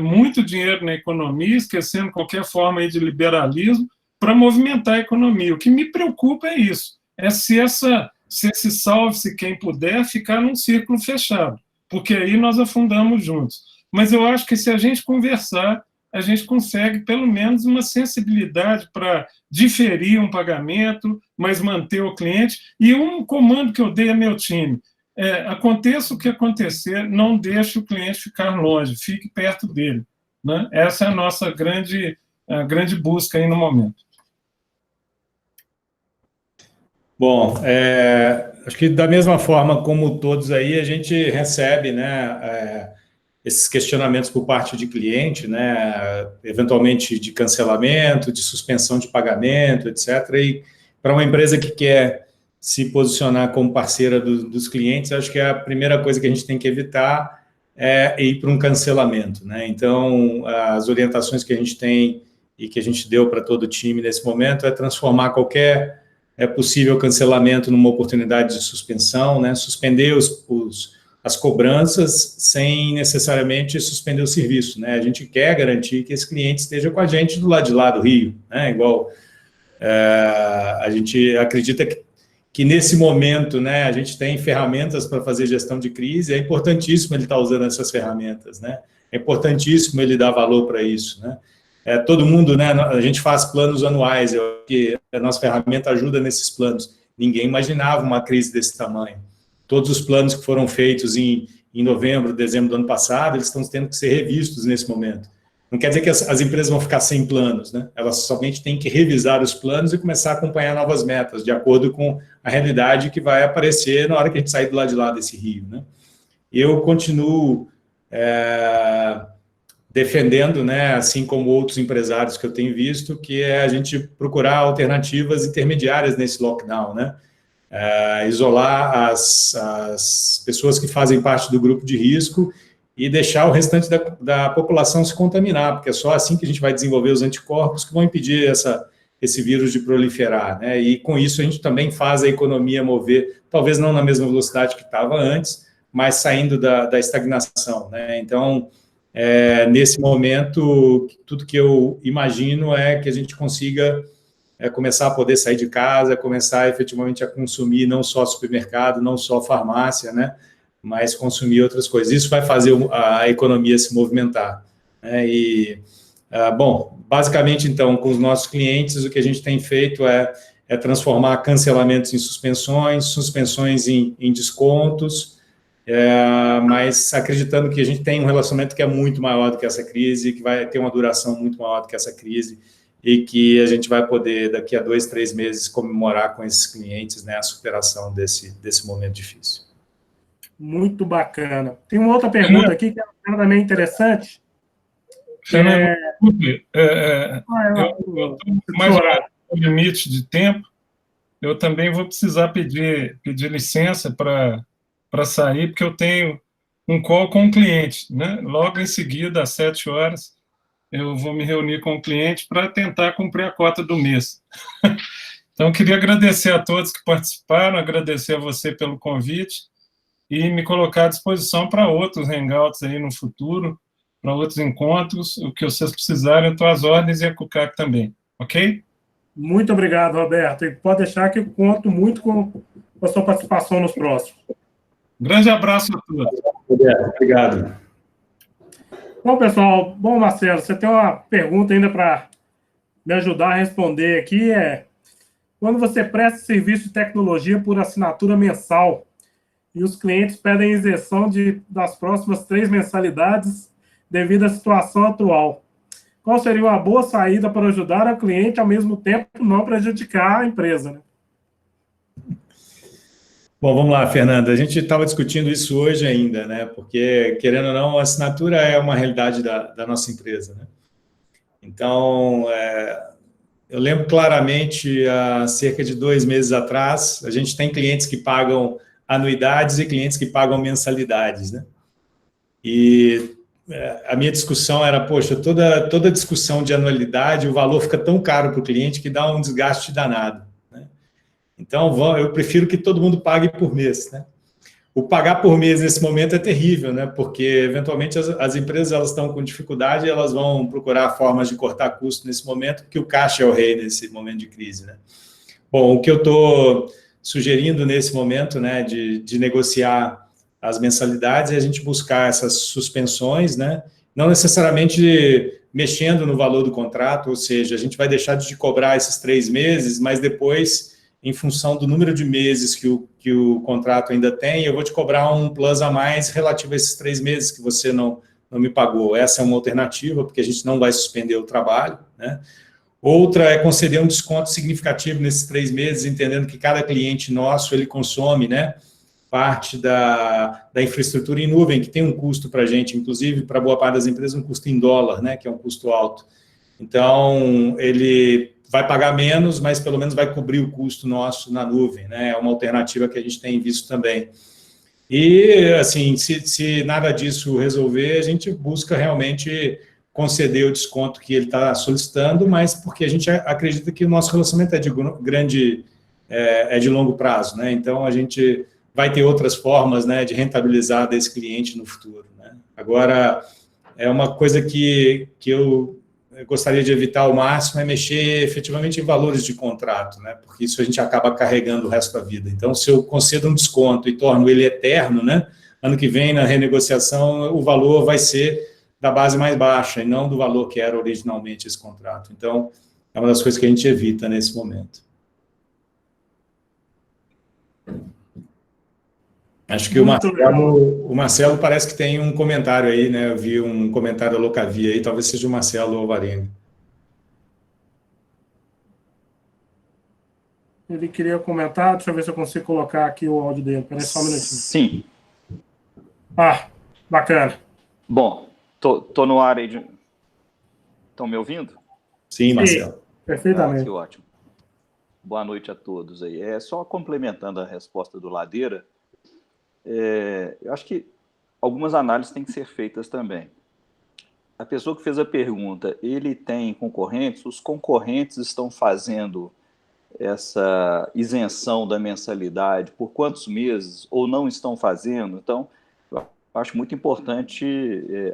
muito dinheiro na economia, esquecendo qualquer forma aí de liberalismo, para movimentar a economia. O que me preocupa é isso, se esse salve-se quem puder ficar num círculo fechado, porque aí nós afundamos juntos. Mas eu acho que se a gente conversar, a gente consegue pelo menos uma sensibilidade para diferir um pagamento, mas manter o cliente. E um comando que eu dei a meu time, aconteça o que acontecer, não deixe o cliente ficar longe, fique perto dele. Né? Essa é a nossa grande busca aí no momento. Bom, acho que da mesma forma como todos aí, a gente recebe, né, esses questionamentos por parte de cliente, né, eventualmente de cancelamento, de suspensão de pagamento, etc. E para uma empresa que quer se posicionar como parceira dos clientes, acho que a primeira coisa que a gente tem que evitar é ir para um cancelamento, né? Então, as orientações que a gente tem e que a gente deu para todo o time nesse momento é transformar qualquer possível cancelamento numa oportunidade de suspensão, né? Suspender as cobranças sem necessariamente suspender o serviço, né? A gente quer garantir que esse cliente esteja com a gente do lado de lá do Rio, né? Igual a gente acredita que nesse momento, né, a gente tem ferramentas para fazer gestão de crise, é importantíssimo ele estar usando essas ferramentas, né? É importantíssimo ele dar valor para isso, né? Todo mundo, né, a gente faz planos anuais, que a nossa ferramenta ajuda nesses planos. Ninguém imaginava uma crise desse tamanho. Todos os planos que foram feitos em novembro, dezembro do ano passado, eles estão tendo que ser revistos nesse momento. Não quer dizer que as empresas vão ficar sem planos, né? Elas somente têm que revisar os planos e começar a acompanhar novas metas, de acordo com a realidade que vai aparecer na hora que a gente sair do lado de lá desse rio, né? Eu continuo defendendo, né, assim como outros empresários que eu tenho visto, que é a gente procurar alternativas intermediárias nesse lockdown, né? Isolar as pessoas que fazem parte do grupo de risco e deixar o restante da população se contaminar, porque é só assim que a gente vai desenvolver os anticorpos que vão impedir esse vírus de proliferar, né? E com isso a gente também faz a economia mover, talvez não na mesma velocidade que estava antes, mas saindo da estagnação, né? Então, nesse momento, tudo que eu imagino é que a gente consiga começar a poder sair de casa, começar efetivamente a consumir não só supermercado, não só farmácia, né? Mas consumir outras coisas. Isso vai fazer a economia se movimentar, né? Bom, basicamente, então, com os nossos clientes, o que a gente tem feito é transformar cancelamentos em suspensões em descontos, mas acreditando que a gente tem um relacionamento que é muito maior do que essa crise, que vai ter uma duração muito maior do que essa crise, e que a gente vai poder, daqui a 2, 3 meses, comemorar com esses clientes, né, a superação desse momento difícil. Muito bacana. Tem uma outra pergunta aqui que é também interessante. Fernando, desculpe, eu estou mais no limite de tempo, eu também vou precisar pedir licença para sair, porque eu tenho um call com o cliente, né? Logo em seguida, às 7 horas, eu vou me reunir com o cliente para tentar cumprir a cota do mês. Então, queria agradecer a todos que participaram, agradecer a você pelo convite e me colocar à disposição para outros hangouts aí no futuro, para outros encontros, o que vocês precisarem, eu estou às ordens e a CUCAC também, ok? Muito obrigado, Roberto. E pode deixar que eu conto muito com a sua participação nos próximos. Grande abraço a todos. Obrigado. Bom, pessoal, Marcelo, você tem uma pergunta ainda para me ajudar a responder aqui, quando você presta serviço de tecnologia por assinatura mensal e os clientes pedem isenção das próximas 3 mensalidades devido à situação atual, qual seria uma boa saída para ajudar o cliente, ao mesmo tempo não prejudicar a empresa, né? Bom, vamos lá, Fernanda. A gente estava discutindo isso hoje ainda, né? Porque, querendo ou não, a assinatura é uma realidade da nossa empresa, né? Então, eu lembro claramente, há cerca de 2 meses atrás, a gente tem clientes que pagam anuidades e clientes que pagam mensalidades, né? E a minha discussão era, poxa, toda discussão de anualidade, o valor fica tão caro para o cliente que dá um desgaste danado, né? Então, eu prefiro que todo mundo pague por mês, né? O pagar por mês nesse momento é terrível, né? Porque, eventualmente, as empresas elas estão com dificuldade e elas vão procurar formas de cortar custo nesse momento, porque o caixa é o rei nesse momento de crise, né? Bom, o que eu estou sugerindo nesse momento, né, de negociar as mensalidades é a gente buscar essas suspensões, né? Não necessariamente mexendo no valor do contrato, ou seja, a gente vai deixar de cobrar esses 3 meses, mas depois, em função do número de meses que o contrato ainda tem, eu vou te cobrar um plus a mais relativo a esses 3 meses que você não me pagou. Essa é uma alternativa, porque a gente não vai suspender o trabalho, né? Outra é conceder um desconto significativo nesses 3 meses, entendendo que cada cliente nosso, ele consome, né, parte da infraestrutura em nuvem, que tem um custo para a gente, inclusive para boa parte das empresas, um custo em dólar, né, que é um custo alto. Então, ele vai pagar menos, mas pelo menos vai cobrir o custo nosso na nuvem, né? É uma alternativa que a gente tem visto também. E, assim, se nada disso resolver, a gente busca realmente conceder o desconto que ele está solicitando, mas porque a gente acredita que o nosso relacionamento é de longo prazo, né? Então, a gente vai ter outras formas, né, de rentabilizar desse cliente no futuro, né? Agora, é uma coisa que eu gostaria de evitar ao máximo é mexer efetivamente em valores de contrato, né? Porque isso a gente acaba carregando o resto da vida. Então, se eu concedo um desconto e torno ele eterno, né? Ano que vem, na renegociação, o valor vai ser da base mais baixa e não do valor que era originalmente esse contrato. Então, é uma das coisas que a gente evita nesse momento. Acho que o Marcelo parece que tem um comentário aí, né? Eu vi um comentário da Locavia aí, talvez seja o Marcelo Alvarenga. Ele queria comentar, deixa eu ver se eu consigo colocar aqui o áudio dele. Peraí só um minutinho. Sim. Bacana. Bom, tô no ar aí. Estão me ouvindo? Sim, Marcelo. Sim, perfeitamente. Que ótimo. Boa noite a todos aí. Só complementando a resposta do Ladeira, eu acho que algumas análises têm que ser feitas também. A pessoa que fez a pergunta, ele tem concorrentes? Os concorrentes estão fazendo essa isenção da mensalidade por quantos meses ou não estão fazendo? Então, eu acho muito importante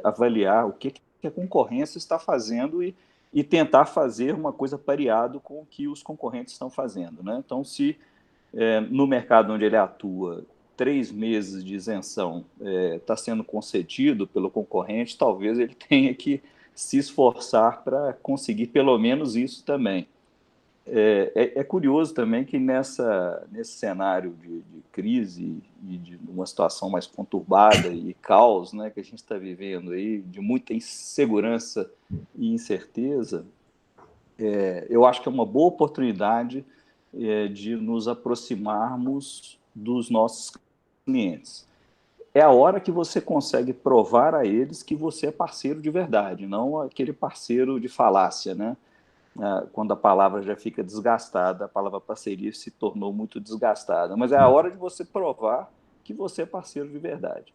avaliar o que a concorrência está fazendo e tentar fazer uma coisa pareado com o que os concorrentes estão fazendo, né? Então, se no mercado onde ele atua, 3 meses de isenção está sendo concedido pelo concorrente, talvez ele tenha que se esforçar para conseguir pelo menos isso também. É curioso também que nesse cenário de crise e de uma situação mais conturbada e caos, né, que a gente está vivendo aí, de muita insegurança e incerteza, eu acho que é uma boa oportunidade de nos aproximarmos dos nossos clientes. é a hora que você consegue provar a eles que você é parceiro de verdade, não aquele parceiro de falácia, né? Quando a palavra já fica desgastada, a palavra parceria se tornou muito desgastada, mas é a hora de você provar que você é parceiro de verdade.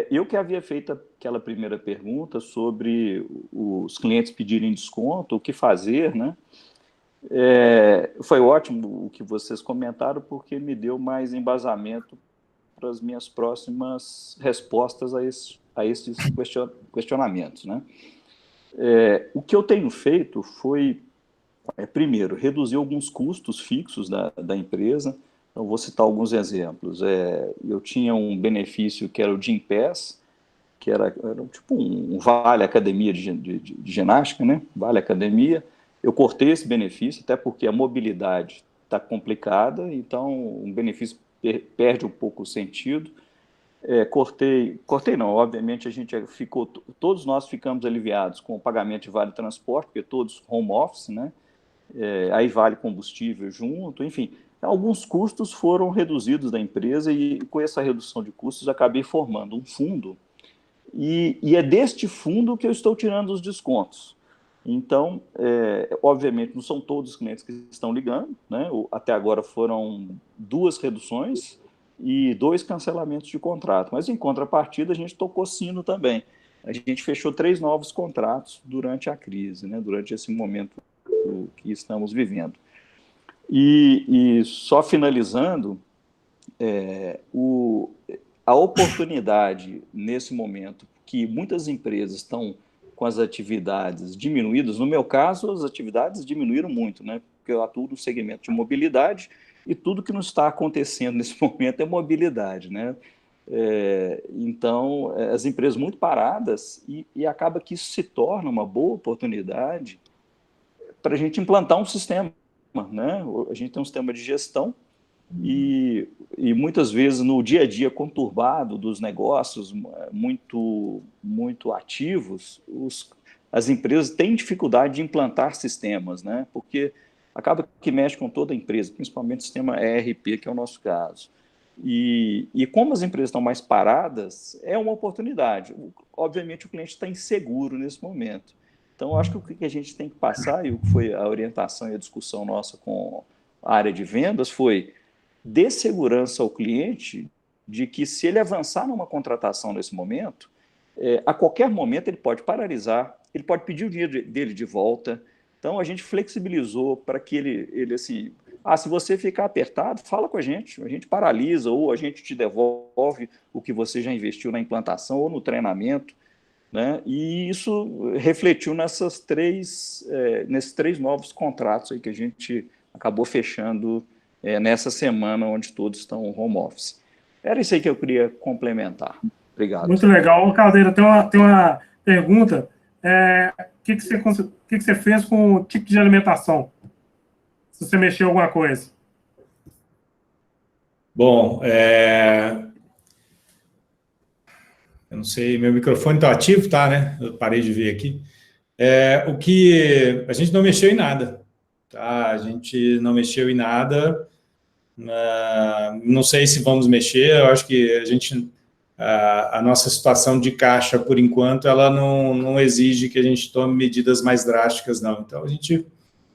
Eu que havia feito aquela primeira pergunta sobre os clientes pedirem desconto, o que fazer, né? Foi ótimo o que vocês comentaram, porque me deu mais embasamento para as minhas próximas respostas a esses questionamentos, né? O que eu tenho feito foi, primeiro, reduzir alguns custos fixos da empresa. Então, vou citar alguns exemplos. Eu tinha um benefício que era o Gympass, que era tipo um vale academia de ginástica, né? Vale academia. Eu cortei esse benefício, até porque a mobilidade está complicada, então um benefício perde um pouco o sentido. Cortei não, obviamente a gente ficou, todos nós ficamos aliviados com o pagamento de vale transporte, porque todos home office, né? Aí vale combustível junto, enfim, alguns custos foram reduzidos da empresa e com essa redução de custos acabei formando um fundo e é deste fundo que eu estou tirando os descontos. Então, obviamente, não são todos os clientes que estão ligando, né? Até agora foram 2 reduções e 2 cancelamentos de contrato, mas em contrapartida a gente tocou sino também. A gente fechou 3 novos contratos durante a crise, né? Durante esse momento que estamos vivendo. E só finalizando, a oportunidade nesse momento que muitas empresas estão com as atividades diminuídas, no meu caso, as atividades diminuíram muito, né? Porque eu atuo no segmento de mobilidade e tudo que não está acontecendo nesse momento é mobilidade, né? Então, as empresas muito paradas e acaba que isso se torna uma boa oportunidade para a gente implantar um sistema, né? A gente tem um sistema de gestão e muitas vezes no dia a dia conturbado dos negócios muito ativos, as empresas têm dificuldade de implantar sistemas, né? Porque acaba que mexe com toda a empresa, principalmente o sistema ERP, que é o nosso caso. E como as empresas estão mais paradas, é uma oportunidade. Obviamente, o cliente está inseguro nesse momento. Então, acho que o que a gente tem que passar, e o que foi a orientação e a discussão nossa com a área de vendas, foi dê segurança ao cliente de que se ele avançar numa contratação nesse momento, a qualquer momento ele pode paralisar, ele pode pedir o dinheiro dele de volta. Então, a gente flexibilizou para que ele assim, se você ficar apertado, fala com a gente paralisa, ou a gente te devolve o que você já investiu na implantação ou no treinamento, né? E isso refletiu nesses 3 novos contratos aí que a gente acabou fechando nessa semana, onde todos estão home office. Era isso aí que eu queria complementar. Obrigado. Muito legal. Caldeira, tem uma pergunta. O que você fez com o tipo de alimentação? Se você mexeu alguma coisa. Bom, eu não sei, meu microfone está ativo, tá, né? Eu parei de ver aqui. O que a gente não mexeu em nada, tá? A gente não mexeu em nada. Não sei se vamos mexer. Eu acho que a nossa situação de caixa, por enquanto, ela não exige que a gente tome medidas mais drásticas, não. Então, a gente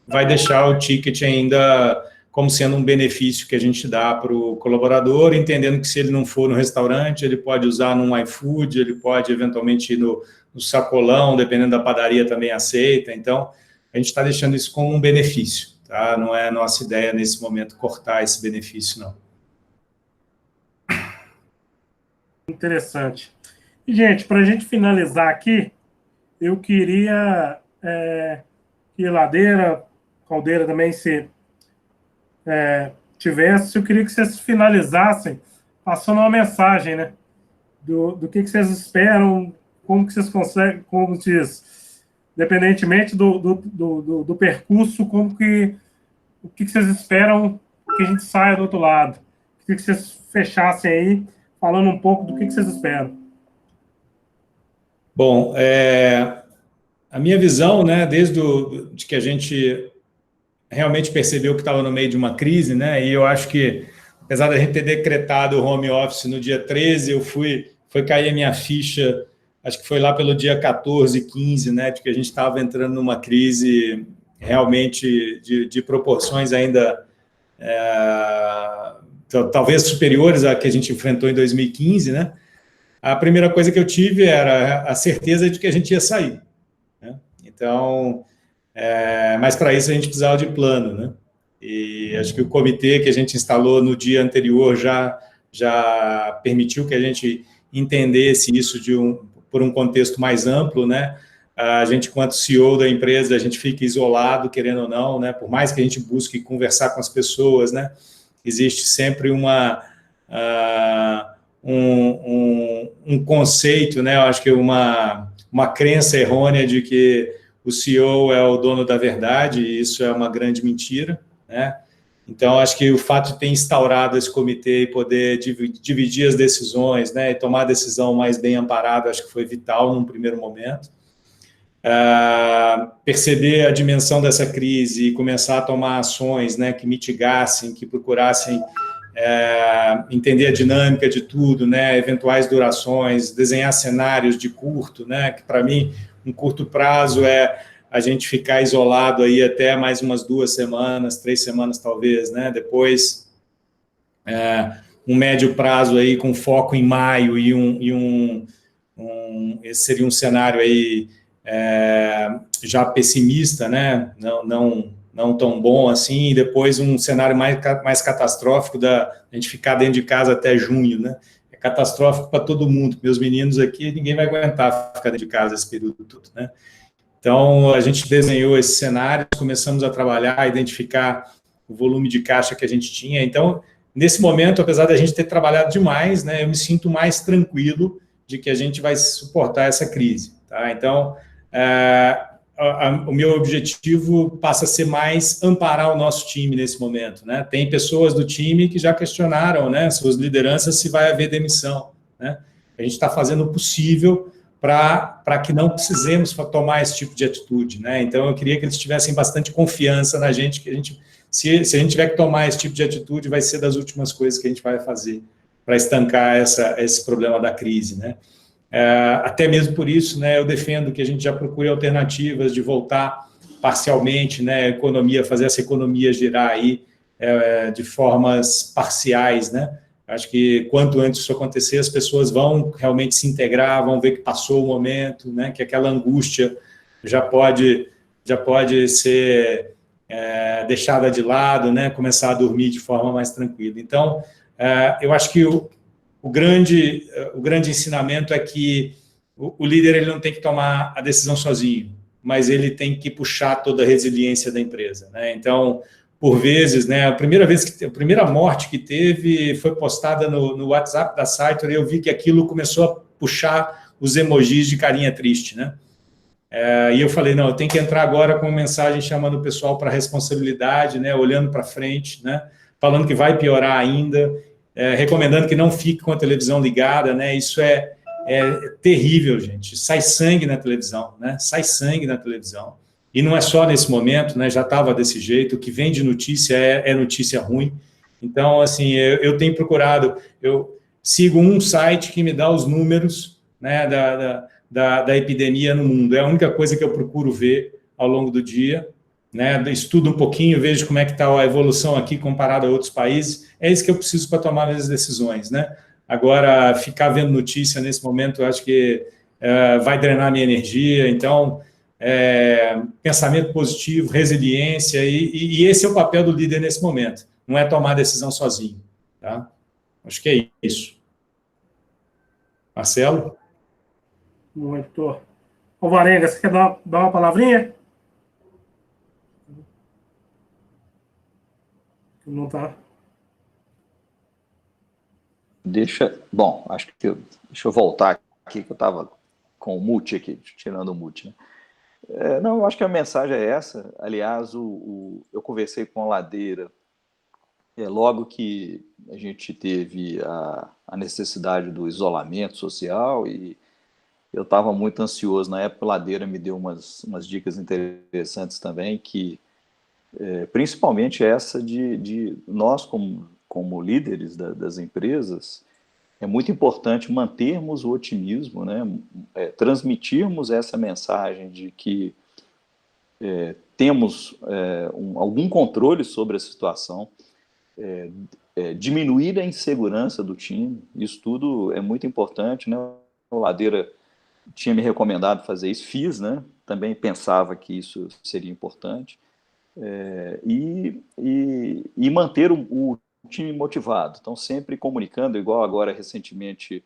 vai deixar o ticket ainda como sendo um benefício que a gente dá para o colaborador, entendendo que se ele não for no restaurante, ele pode usar num iFood, ele pode eventualmente ir no sacolão, dependendo da padaria também aceita. Então, a gente está deixando isso como um benefício, tá? Não é a nossa ideia nesse momento cortar esse benefício, não. Interessante. E, gente, para a gente finalizar aqui, eu queria que Ladeira, Caldeira também, se tivesse, eu queria que vocês finalizassem passando uma mensagem, né? Do que vocês esperam, como que vocês conseguem, como diz, independentemente do percurso, o que vocês esperam que a gente saia do outro lado. Queria que vocês fechassem aí, falando um pouco do que vocês esperam. Bom, a minha visão, né, desde de que a gente realmente percebeu que estava no meio de uma crise, né, e eu acho que o apesar da gente ter decretado o home office no dia 13, foi cair a minha ficha, acho que foi lá pelo dia 14, 15, né, de que a gente estava entrando numa crise realmente de proporções ainda talvez superiores à que a gente enfrentou em 2015, né? A primeira coisa que eu tive era a certeza de que a gente ia sair, né? Então, mas para isso a gente precisava de plano, né? E acho que o comitê que a gente instalou no dia anterior já permitiu que a gente entendesse isso por um contexto mais amplo, né? A gente, enquanto CEO da empresa, a gente fica isolado, querendo ou não, né? Por mais que a gente busque conversar com as pessoas, né? Existe sempre um conceito, né? Eu acho que uma crença errônea de que o CEO é o dono da verdade, e isso é uma grande mentira, né? Então, acho que o fato de ter instaurado esse comitê e poder dividir as decisões, né, e tomar a decisão mais bem amparada, acho que foi vital num primeiro momento. Perceber a dimensão dessa crise e começar a tomar ações, né, que mitigassem, que procurassem entender a dinâmica de tudo, né, eventuais durações, desenhar cenários de curto, né, que para mim um curto prazo é a gente ficar isolado aí até mais umas 2 semanas, 3 semanas talvez, né, depois um médio prazo aí com foco em maio esse seria um cenário aí já pessimista, né, não tão bom assim, e depois um cenário mais catastrófico da gente ficar dentro de casa até junho, né? É catastrófico para todo mundo. Meus meninos aqui, ninguém vai aguentar ficar dentro de casa esse período todo, né? Então, a gente desenhou esses cenários, começamos a trabalhar, a identificar o volume de caixa que a gente tinha. Então, nesse momento, apesar da gente ter trabalhado demais, né, eu me sinto mais tranquilo de que a gente vai suportar essa crise, tá? Então, o meu objetivo passa a ser mais amparar o nosso time nesse momento, né? Tem pessoas do time que já questionaram, né, suas lideranças, se vai haver demissão, né? A gente está fazendo o possível para que não precisemos tomar esse tipo de atitude, né? Então, eu queria que eles tivessem bastante confiança na gente, que se a gente tiver que tomar esse tipo de atitude, vai ser das últimas coisas que a gente vai fazer para estancar esse problema da crise, né? Até mesmo por isso, né, eu defendo que a gente já procure alternativas de voltar parcialmente, né, a economia, fazer essa economia girar aí de formas parciais, né? Acho que quanto antes isso acontecer, as pessoas vão realmente se integrar, vão ver que passou o momento, né, que aquela angústia já pode ser deixada de lado, né, começar a dormir de forma mais tranquila. Então, eu acho que o grande ensinamento é que o líder ele não tem que tomar a decisão sozinho, mas ele tem que puxar toda a resiliência da empresa, né? Então, por vezes, né, a primeira morte que teve foi postada no WhatsApp da Saito, e eu vi que aquilo começou a puxar os emojis de carinha triste, né? E eu falei, não, eu tenho que entrar agora com uma mensagem chamando o pessoal para responsabilidade, né, olhando para frente, né, falando que vai piorar ainda, recomendando que não fique com a televisão ligada, né? Isso é terrível, gente. Sai sangue na televisão, né? Sai sangue na televisão. E não é só nesse momento, né? Já estava desse jeito. O que vem de notícia é notícia ruim. Então, assim, eu tenho procurado, eu sigo um site que me dá os números, né, da epidemia no mundo. É a única coisa que eu procuro ver ao longo do dia, né? Estudo um pouquinho, vejo como é que está a evolução aqui comparado a outros países. É isso que eu preciso para tomar as decisões, né? Agora, ficar vendo notícia nesse momento, eu acho que vai drenar minha energia. Então, pensamento positivo, resiliência, e esse é o papel do líder nesse momento. Não é tomar decisão sozinho, tá? Acho que é isso. Marcelo? Muito. Ô, Varenga, você quer dar uma palavrinha? Não tá. Bom, acho que deixa eu voltar aqui, que eu estava com o mute aqui, tirando o mute, né? Não, eu acho que a mensagem é essa. Aliás, eu conversei com a Ladeira logo que a gente teve a necessidade do isolamento social, e eu estava muito ansioso. Na época, a Ladeira me deu umas dicas interessantes também, que principalmente essa de nós, como como líderes das empresas, é muito importante mantermos o otimismo, né? Transmitirmos essa mensagem de que temos algum controle sobre a situação, diminuir a insegurança do time. Isso tudo é muito importante, né? O Ladeira tinha me recomendado fazer isso, fiz, né? Também pensava que isso seria importante. E manter o time motivado. Então, sempre comunicando, igual agora recentemente,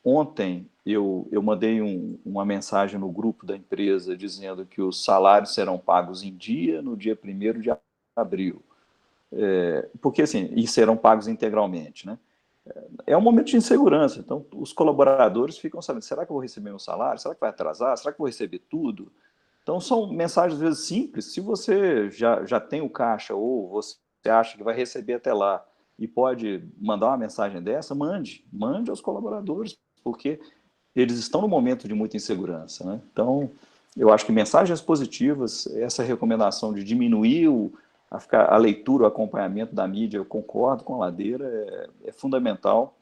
ontem eu mandei uma mensagem no grupo da empresa dizendo que os salários serão pagos em dia, no dia 1º de abril. Porque, assim, e serão pagos integralmente, né? É um momento de insegurança, então os colaboradores ficam sabendo, será que eu vou receber meu salário? Será que vai atrasar? Será que eu vou receber tudo? Então, são mensagens, às vezes, simples. Se você já tem o caixa ou você acha que vai receber até lá e pode mandar uma mensagem dessa, mande aos colaboradores, porque eles estão num momento de muita insegurança, né? Então, eu acho que mensagens positivas, essa recomendação de diminuir a leitura, o acompanhamento da mídia, eu concordo com a Ladeira, é fundamental.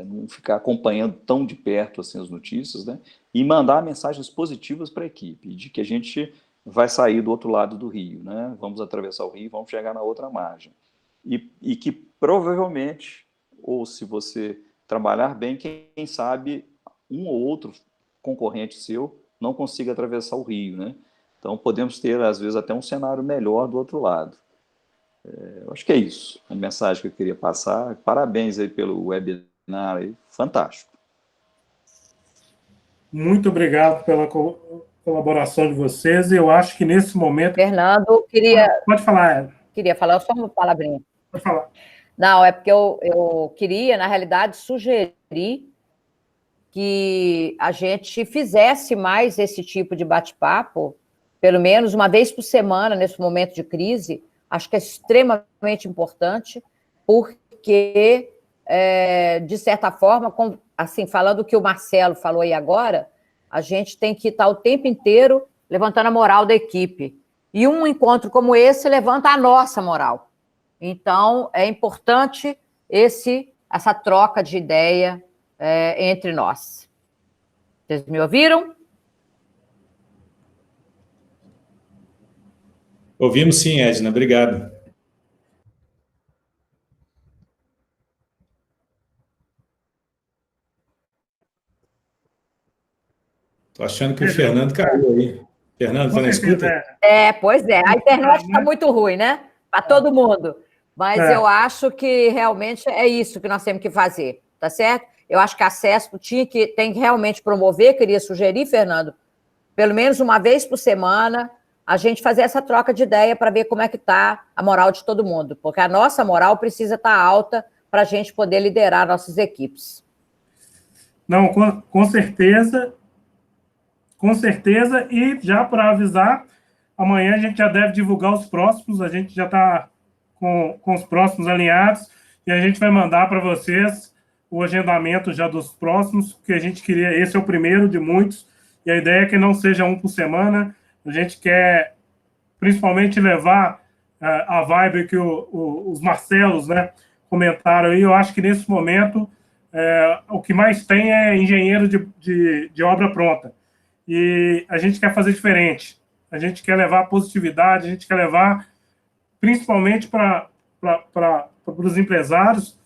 Não ficar acompanhando tão de perto assim as notícias, né? E mandar mensagens positivas para a equipe, de que a gente vai sair do outro lado do rio, né? Vamos atravessar o rio, vamos chegar na outra margem. E que provavelmente, ou se você trabalhar bem, quem sabe um ou outro concorrente seu não consiga atravessar o rio, né? Então podemos ter, às vezes, até um cenário melhor do outro lado. Eu acho que é isso, a mensagem que eu queria passar. Parabéns aí pelo webinar, aí, fantástico. Muito obrigado pela colaboração de vocês. Eu acho que nesse momento... Fernando, Pode falar, queria falar só uma palavrinha. Pode falar. Não, é porque eu queria, na realidade, sugerir que a gente fizesse mais esse tipo de bate-papo, pelo menos uma vez por semana, nesse momento de crise. Acho que é extremamente importante, porque, de certa forma, assim, falando o que o Marcelo falou aí agora, a gente tem que estar o tempo inteiro levantando a moral da equipe. E um encontro como esse levanta a nossa moral. Então, é importante essa troca de ideia entre nós. Vocês me ouviram? Ouvimos sim, Edna, obrigado. Estou achando que o Fernando caiu aí. Fernando, você não escuta? Pois é. A internet está muito ruim, né? Para todo mundo. Mas eu acho que realmente é isso que nós temos que fazer, tá certo? Eu acho que a CESP tem que realmente promover, queria sugerir, Fernando, pelo menos uma vez por semana, a gente fazer essa troca de ideia para ver como é que está a moral de todo mundo, porque a nossa moral precisa estar alta para a gente poder liderar nossas equipes. Não, com certeza. Com certeza. E já para avisar, amanhã a gente já deve divulgar os próximos, a gente já está com os próximos alinhados, e a gente vai mandar para vocês o agendamento já dos próximos, que a gente queria, esse é o primeiro de muitos, e a ideia é que não seja um por semana. A gente quer principalmente levar a vibe que os Marcelos, né, comentaram aí. Eu acho que nesse momento o que mais tem é engenheiro de obra pronta. E a gente quer fazer diferente. A gente quer levar positividade, a gente quer levar, principalmente para os empresários,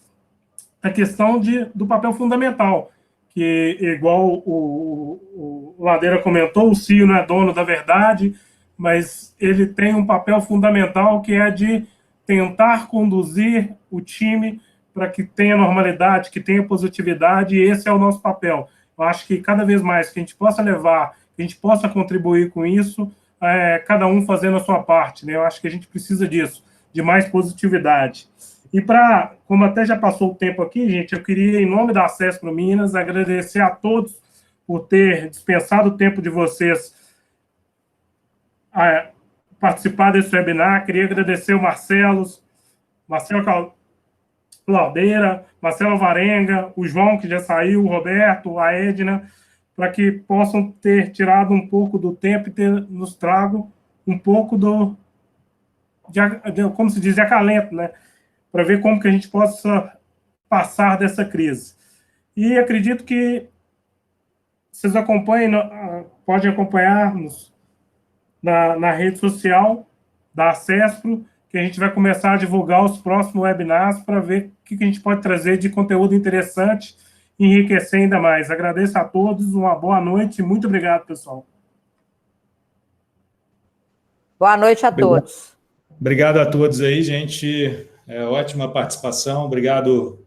a questão do papel fundamental, que, igual o Ladeira comentou, o CEO não é dono da verdade, mas ele tem um papel fundamental, que é de tentar conduzir o time para que tenha normalidade, que tenha positividade, e esse é o nosso papel. Eu acho que cada vez mais que a gente possa levar, que a gente possa contribuir com isso, cada um fazendo a sua parte, né? Eu acho que a gente precisa disso, de mais positividade. E como até já passou o tempo aqui, gente, eu queria, em nome da CESP Minas, agradecer a todos por ter dispensado o tempo de vocês a participar desse webinar. Queria agradecer o Marcelo Ladeira, Marcelo Varenga, o João, que já saiu, o Roberto, a Edna, para que possam ter tirado um pouco do tempo e nos trago um pouco como se diz, de acalento, né? para ver como que a gente possa passar dessa crise. E acredito que vocês podem acompanhar-nos na rede social da Acespro, que a gente vai começar a divulgar os próximos webinars para ver o que a gente pode trazer de conteúdo interessante e enriquecer ainda mais. Agradeço a todos, uma boa noite e muito obrigado, pessoal. Boa noite a todos. Obrigado a todos aí, gente. Ótima participação. Obrigado,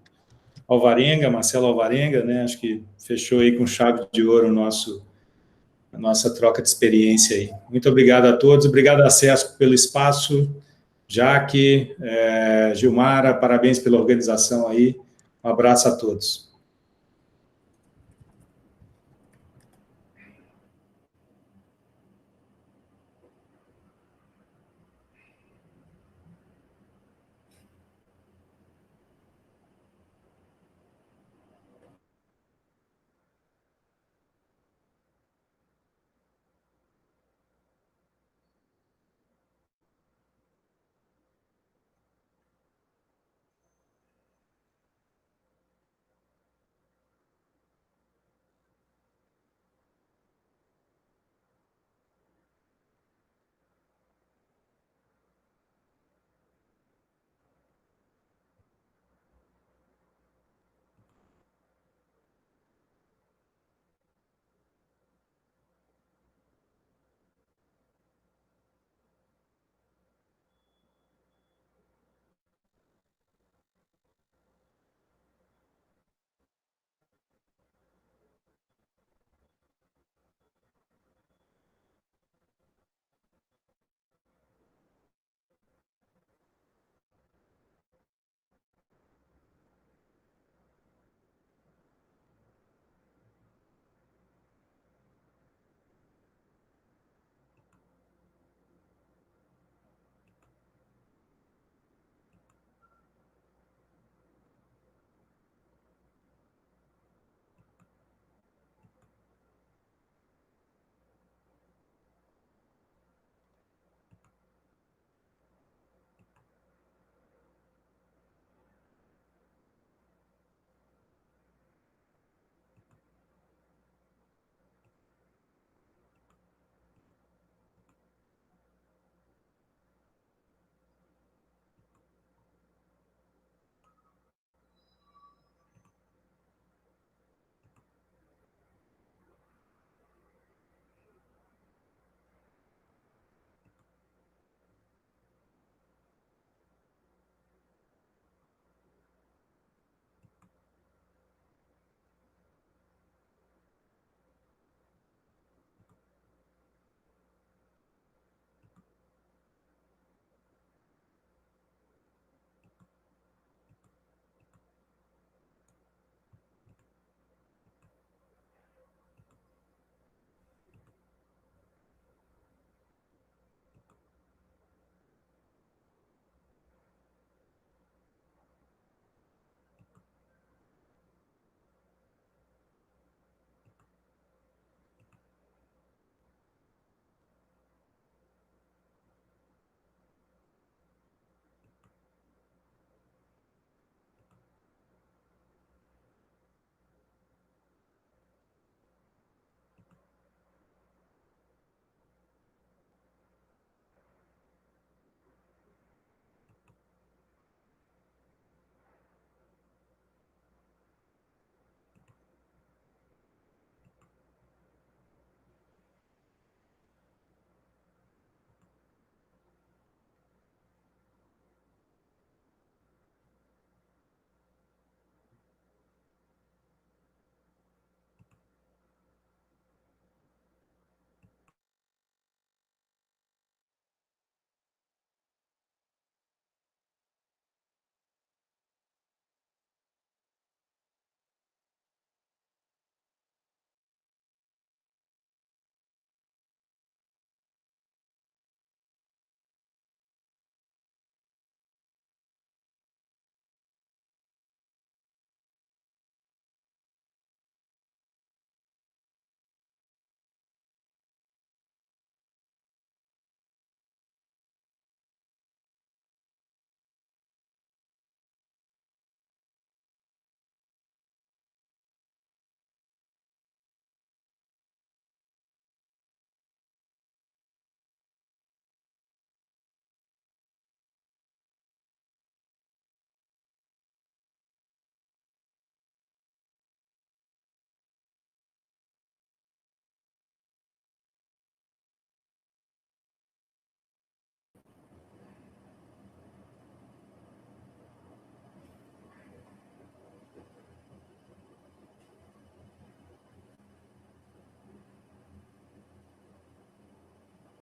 Alvarenga, Marcelo Alvarenga, né? Acho que fechou aí com chave de ouro a nossa troca de experiência aí. Muito obrigado a todos. Obrigado, Acesso, pelo espaço. Jaque, Gilmara, parabéns pela organização aí. Um abraço a todos.